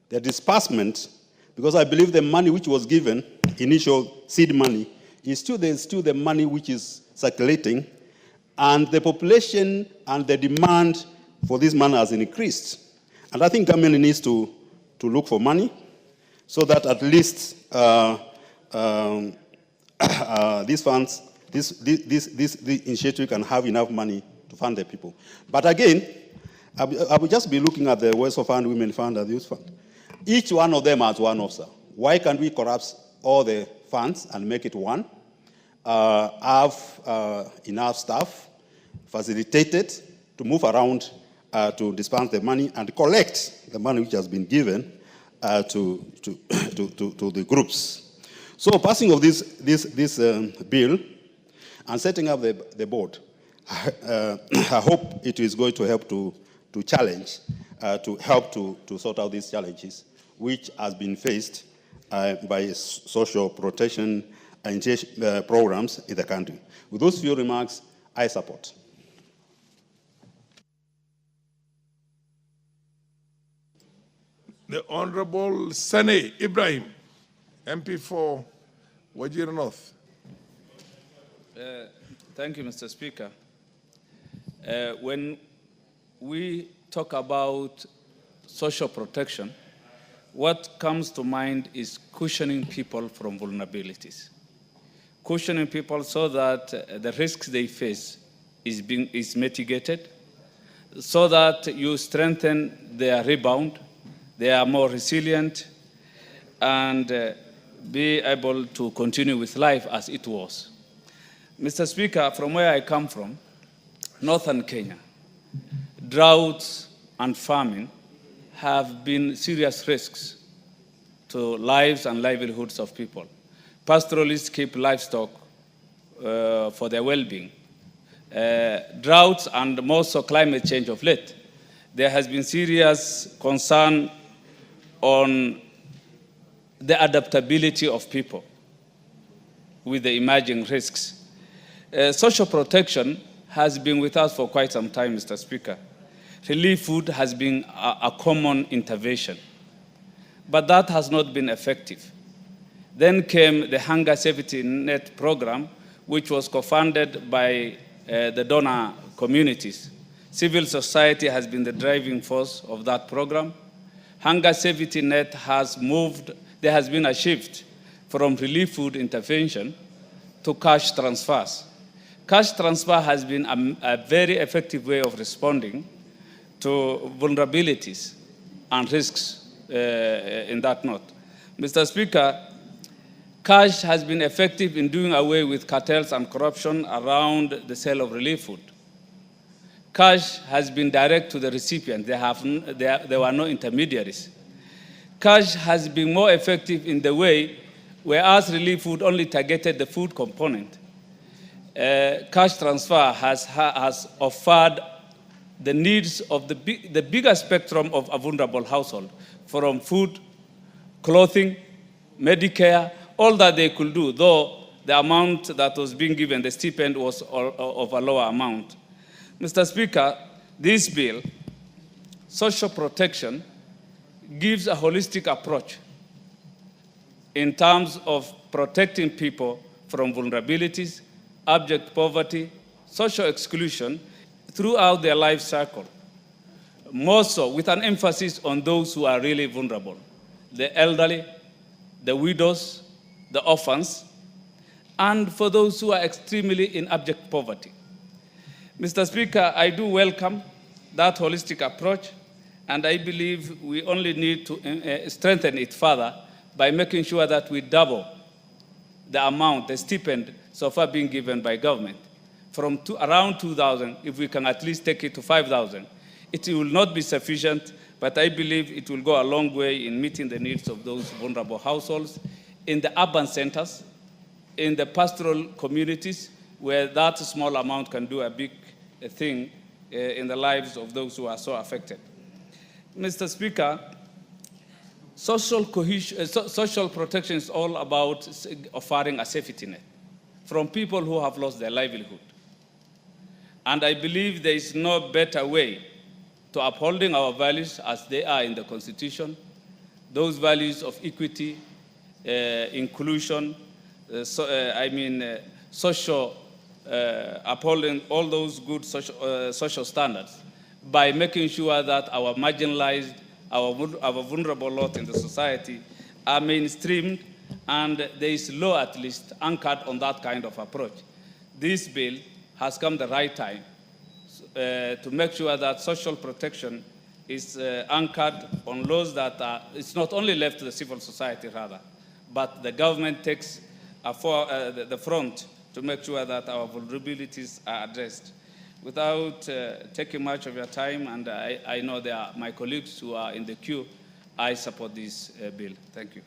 The disbursement, because I believe the money which was given, initial seed money, is still the money which is circulating, and the population and the demand for this money has increased. And I think government needs to look for money so that at least these funds, this initiative can have enough money to fund the people. But again, I will just be looking at the Welfare Fund, Women Fund, and Youth Fund. Each one of them has one officer. Why can't we collapse all the funds and make it one? Have enough staff facilitated to move around to dispense the money and collect the money which has been given to the groups. So passing of this bill and setting up the board, I hope it is going to help to challenge, to help to sort out these challenges, which has been faced by social protection programs in the country. With those few remarks, I support. The Honorable Sane Ibrahim, MP for Wajir North. Thank you, Mr. Speaker. When we talk about social protection, what comes to mind is cushioning people from vulnerabilities. Cushioning people so that the risks they face is mitigated, so that you strengthen their rebound, they are more resilient, and be able to continue with life as it was. Mr. Speaker, from where I come from, northern Kenya, droughts and famine have been serious risks to lives and livelihoods of people. Pastoralists keep livestock for their well-being. Droughts and more so climate change of late, there has been serious concern on the adaptability of people with the emerging risks. Social protection has been with us for quite some time, Mr. Speaker. Relief food has been a common intervention, but that has not been effective. Then came the Hunger Safety Net program, which was co-funded by the donor communities. Civil society has been the driving force of that program. Hunger Safety Net has moved, there has been a shift from relief food intervention to cash transfers. Cash transfer has been a very effective way of responding to vulnerabilities and risks in that note. Mr. Speaker, cash has been effective in doing away with cartels and corruption around the sale of relief food. Cash has been direct to the recipient. There were no intermediaries. Cash has been more effective in the way, whereas relief food only targeted the food component, cash transfer has offered the needs of the bigger spectrum of a vulnerable household, from food, clothing, Medicare, all that they could do, though the amount that was being given, the stipend, was of a lower amount. Mr. Speaker, this bill, social protection, gives a holistic approach in terms of protecting people from vulnerabilities, abject poverty, social exclusion throughout their life cycle, more so with an emphasis on those who are really vulnerable, the elderly, the widows, the orphans, and for those who are extremely in abject poverty. Mr. Speaker, I do welcome that holistic approach, and I believe we only need to strengthen it further by making sure that we double the amount, the stipend so far being given by government. From around 2,000, if we can at least take it to 5,000. It will not be sufficient, but I believe it will go a long way in meeting the needs of those vulnerable households in the urban centers, in the pastoral communities, where that small amount can do a big thing in the lives of those who are so affected. Mr. Speaker, social protection is all about offering a safety net from people who have lost their livelihood. And I believe there is no better way to upholding our values as they are in the Constitution, those values of equity, inclusion, social, upholding all those good social standards by making sure that our marginalized, our vulnerable lot in the society are mainstreamed, and there is law at least anchored on that kind of approach. This bill has come the right time to make sure that social protection is anchored on laws that are, it's not only left to the civil society rather, but the government takes the front to make sure that our vulnerabilities are addressed. Without taking much of your time, and I know there are my colleagues who are in the queue, I support this bill. Thank you.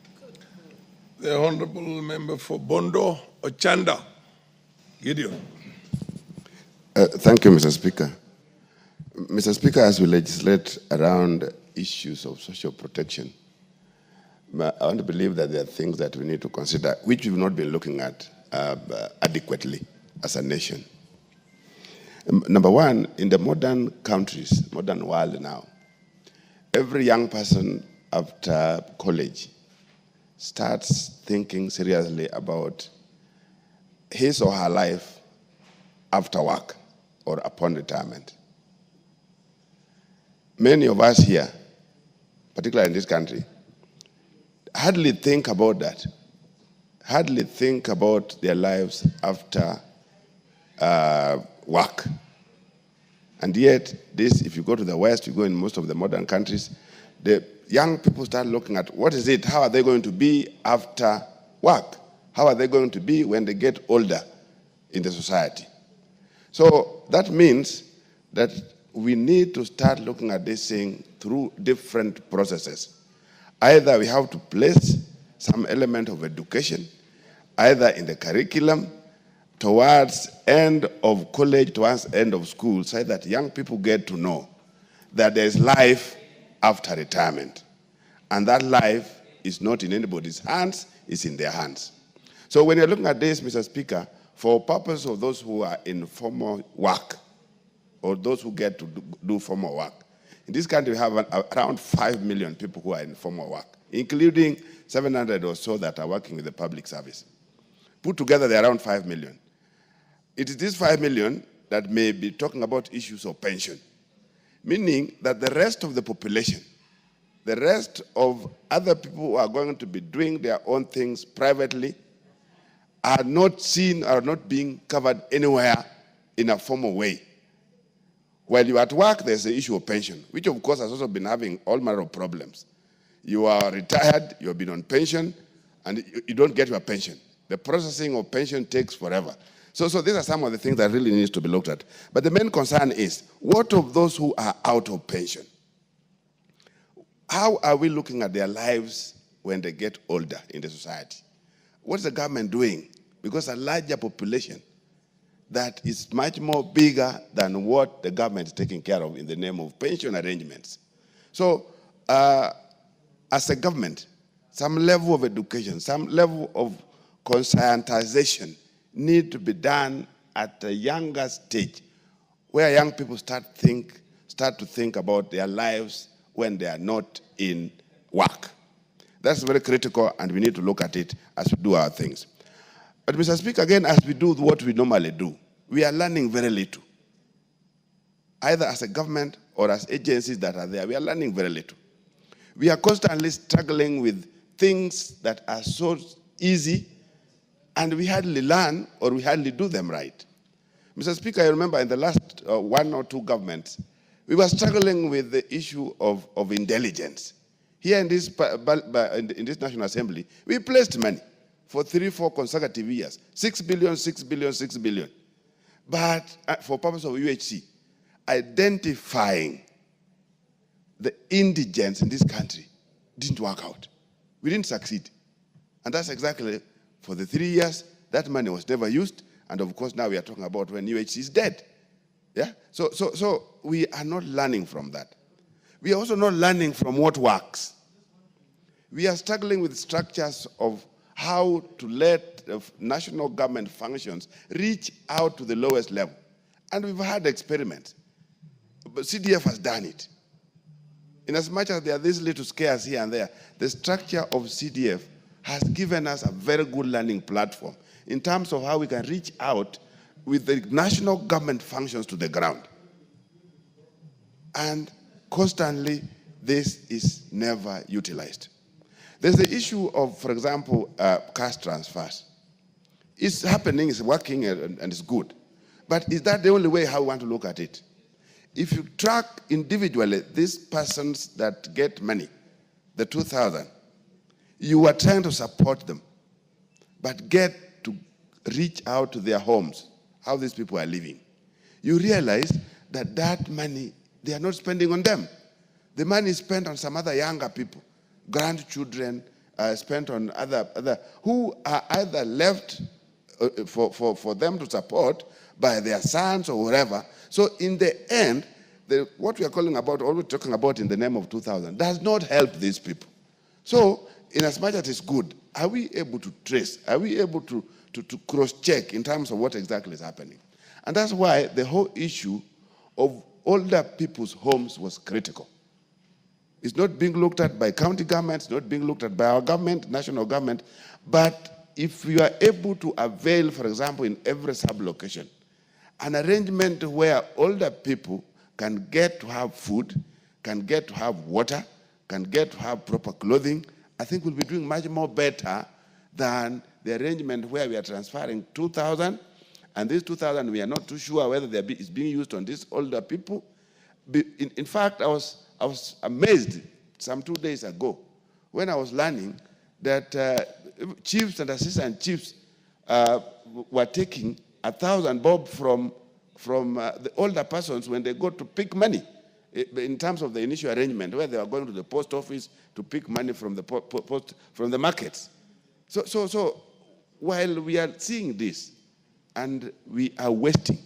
The Honorable Member for Bondo Ochanda. Gideon. Thank you, Mr. Speaker. Mr. Speaker, as we legislate around issues of social protection, I want to believe that there are things that we need to consider, which we've not been looking at adequately as a nation. Number one, in the modern countries, modern world now, every young person after college starts thinking seriously about his or her life after work or upon retirement. Many of us here, particularly in this country, hardly think about that, hardly think about their lives after work. And yet, this, if you go to the West, you go in most of the modern countries, the young people start looking at what is it, how are they going to be after work? How are they going to be when they get older in the society? So that means that we need to start looking at this thing through different processes. Either we have to place some element of education, either in the curriculum, towards end of college, towards end of school, so that young people get to know that there is life after retirement. And that life is not in anybody's hands, it's in their hands. So when you're looking at this, Mr. Speaker, for purpose of those who are in formal work, or those who get to do formal work, in this country we have around 5 million people who are in formal work, including 700 or so that are working with the public service. Put together, they're around 5 million. It is these 5 million that may be talking about issues of pension, meaning that the rest of the population, the rest of other people who are going to be doing their own things privately are not seen, are not being covered anywhere in a formal way. While you're at work, there's the issue of pension, which of course has also been having all manner of problems. You are retired, you've been on pension, and you don't get your pension. The processing of pension takes forever. So these are some of the things that really needs to be looked at. But the main concern is, what of those who are out of pension? How are we looking at their lives when they get older in the society? What's the government doing? Because a larger population that is much more bigger than what the government is taking care of in the name of pension arrangements. So as a government, some level of education, some level of conscientization need to be done at a younger stage, where young people start to think about their lives when they are not in work. That's very critical, and we need to look at it as we do our things. But Mr. Speaker, again, as we do what we normally do, we are learning very little. Either as a government or as agencies that are there, we are learning very little. We are constantly struggling with things that are so easy, and we hardly learn or we hardly do them right. Mr. Speaker, I remember in the last 1 or 2 governments, we were struggling with the issue of intelligence. Here in this National Assembly, we placed money for 3-4 consecutive years, 6 billion, 6 billion, 6 billion. But for purpose of UHC, identifying the indigents in this country didn't work out. We didn't succeed. And that's exactly for the 3 years, that money was never used. And of course, now we are talking about when UHC is dead. Yeah? So we are not learning from that. We are also not learning from what works. We are struggling with structures of how to let national government functions reach out to the lowest level. And we've had experiments. But CDF has done it. In as much as there are these little scares here and there, the structure of CDF has given us a very good learning platform in terms of how we can reach out with the national government functions to the ground. And constantly, this is never utilized. There's the issue of, for example, cash transfers. It's happening, it's working, and it's good. But is that the only way how we want to look at it? If you track individually these persons that get money, the 2,000, you are trying to support them, but get to reach out to their homes, how these people are living. You realize that that money, they are not spending on them. The money is spent on some other younger people, grandchildren, spent on other who are either left for them to support by their sons or whatever. So in the end, what we are calling about, or we're talking about in the name of 2,000, does not help these people. So in as much as it's good, are we able to trace? Are we able to cross-check in terms of what exactly is happening? And that's why the whole issue of older people's homes was critical. It's not being looked at by county governments, not being looked at by our government, national government, but if you are able to avail, for example, in every sub-location, an arrangement where older people can get to have food, can get to have water, can get to have proper clothing, I think we'll be doing much more better than the arrangement where we are transferring 2,000, and these 2,000, we are not too sure whether it's being used on these older people. In fact, I was amazed some 2 days ago when I was learning that chiefs and assistant chiefs were taking 1,000 bob from the older persons when they go to pick money in terms of the initial arrangement where they are going to the post office to pick money from the from the markets. So while we are seeing this and we are wasting,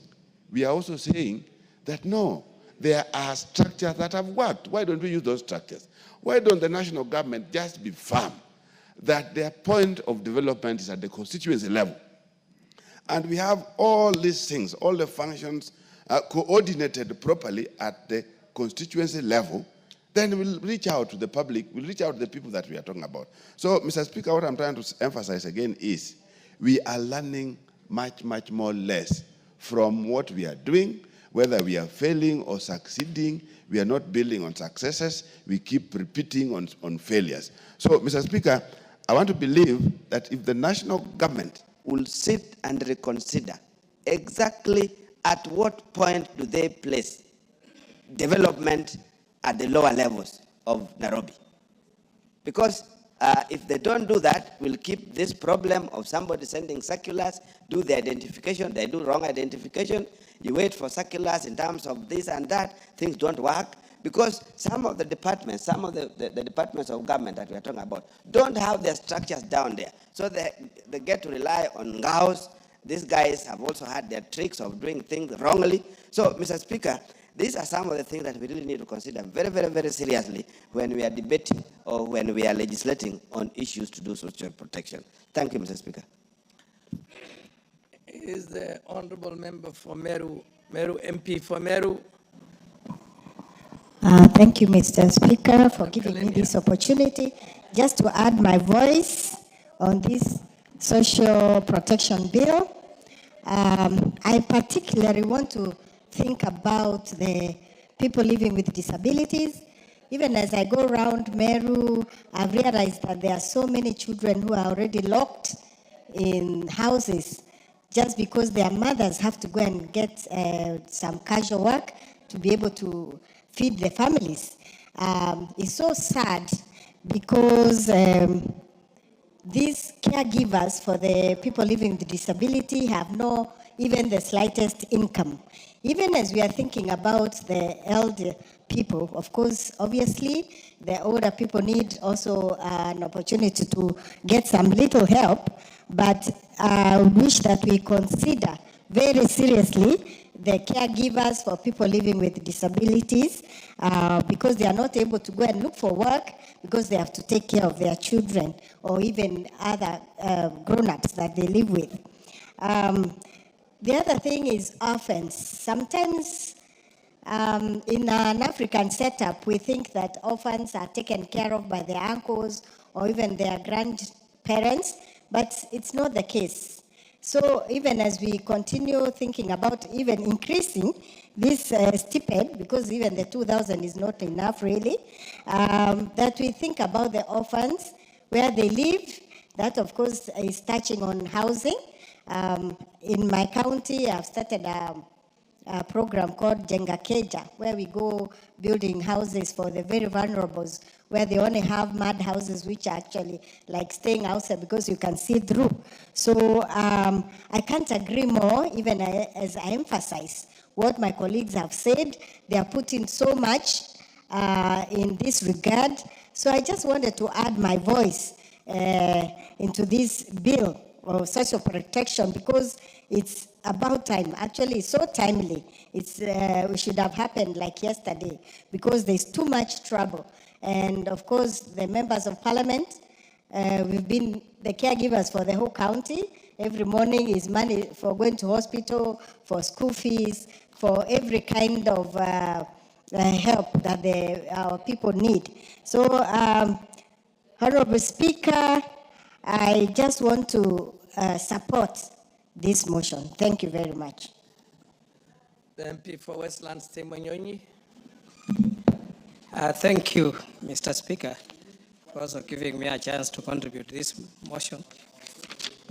we are also saying that no, there are structures that have worked. Why don't we use those structures? Why don't the national government just be firm that their point of development is at the constituency level? And we have all these things, all the functions coordinated properly at the constituency level, then we'll reach out to the public, we'll reach out to the people that we are talking about. So, Mr. Speaker, what I'm trying to emphasize again is we are learning much more less from what we are doing, whether we are failing or succeeding. We are not building on successes, we keep repeating on failures. So, Mr. Speaker, I want to believe that if the national government will sit and reconsider exactly at what point do they place development at the lower levels of Nairobi. Because if they don't do that, we'll keep this problem of somebody sending circulars, do the identification, they do wrong identification, you wait for circulars in terms of this and that, things don't work, because some of the departments, some of the departments of government that we are talking about, don't have their structures down there. So they get to rely on ngaos. These guys have also had their tricks of doing things wrongly. So, Mr. Speaker, these are some of the things that we really need to consider very seriously when we are debating or when we are legislating on issues to do social protection. Thank you, Mr. Speaker. Is the honourable member for Meru MP for Meru? Thank you, Mr. Speaker, for giving me this opportunity. Just to add my voice on this social protection bill, I particularly want to think about the people living with disabilities. Even as I go around Meru, I've realized that there are so many children who are already locked in houses just because their mothers have to go and get some casual work to be able to feed their families. It's so sad because these caregivers for the people living with disability have no even the slightest income. Even as we are thinking about the elder people, of course, obviously, the older people need also an opportunity to get some little help, but I wish that we consider very seriously the caregivers for people living with disabilities because they are not able to go and look for work because they have to take care of their children or even other grown-ups that they live with. The other thing is orphans. Sometimes in an African setup, we think that orphans are taken care of by their uncles or even their grandparents, but it's not the case. So even as we continue thinking about even increasing this stipend, because even the 2,000 is not enough really, that we think about the orphans, where they live. That of course is touching on housing. In my county, I've started program called Jenga Keja, where we go building houses for the very vulnerables, where they only have mud houses, which are actually like staying outside because you can see through. So I can't agree more, even as I emphasize what my colleagues have said. They are putting so much in this regard. So I just wanted to add my voice into this bill of social protection because it's about time. Actually, it's so timely. It's we should have happened like yesterday because there's too much trouble. And of course, the members of parliament, we've been the caregivers for the whole county. Every morning is money for going to hospital, for school fees, for every kind of help that our people need. So, Honorable Speaker, I just want to support this motion. Thank you very much. The MP for Westlands, Temonyonyi. Thank you, Mr. Speaker, for also giving me a chance to contribute to this motion.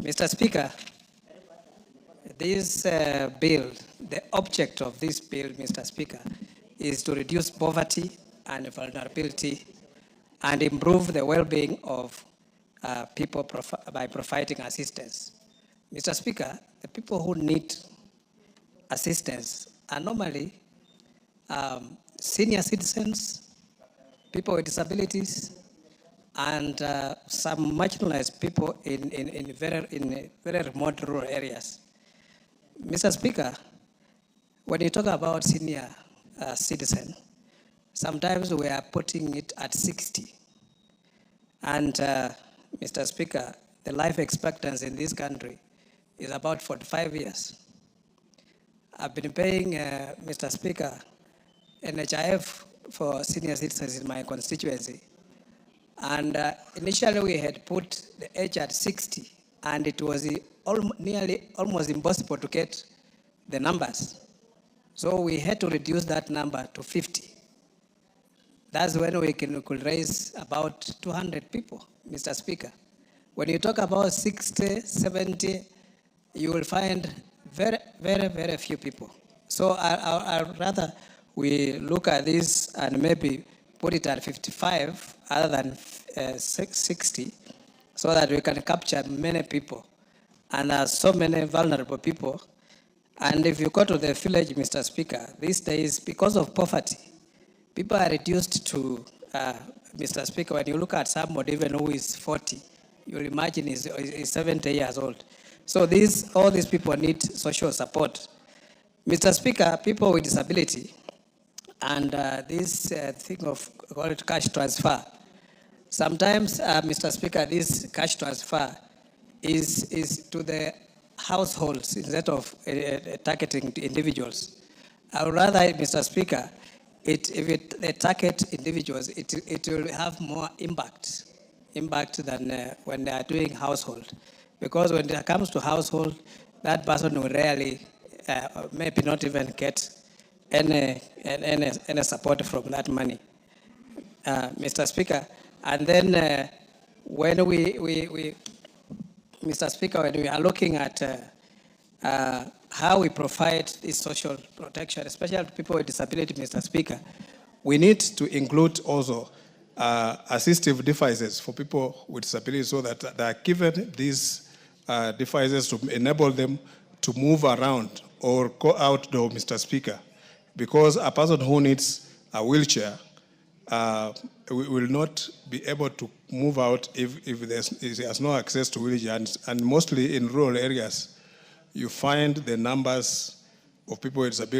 Mr. Speaker, this bill, the object of this bill, Mr. Speaker, is to reduce poverty and vulnerability and improve the well-being of people by providing assistance. Mr. Speaker, the people who need assistance are normally senior citizens, people with disabilities, and some marginalized people in very remote rural areas. Mr. Speaker, when you talk about senior citizen, sometimes we are putting it at 60. And Mr. Speaker, the life expectancy in this country is about 45 years. I've been paying, Mr. Speaker, NHIF for senior citizens in my constituency. And initially we had put the age at 60, and it was nearly almost impossible to get the numbers. So we had to reduce that number to 50. That's when we could raise about 200 people, Mr. Speaker. When you talk about 60, 70, you will find very, very, very few people. So I'd rather we look at this and maybe put it at 55 other than 60 so that we can capture many people. And there are so many vulnerable people. And if you go to the village, Mr. Speaker, these days, because of poverty, people are reduced to, Mr. Speaker, when you look at somebody even who is 40, you'll imagine is 70 years old. So all these people need social support. Mr. Speaker, people with disability and this thing of called cash transfer. Sometimes, Mr. Speaker, this cash transfer is to the households instead of targeting individuals. I would rather, Mr. Speaker, if they target individuals, it will have more impact than when they are doing household. Because when it comes to household, that person will rarely, maybe not even get any support from that money, Mr. Speaker. And then when Mr. Speaker, when we are looking at how we provide this social protection, especially to people with disability, Mr. Speaker, we need to include also assistive devices for people with disability so that they are given these devices to enable them to move around or go outdoor, Mr. Speaker. Because a person who needs a wheelchair will not be able to move out if he has no access to wheelchair. And mostly in rural areas, you find the numbers of people with disabilities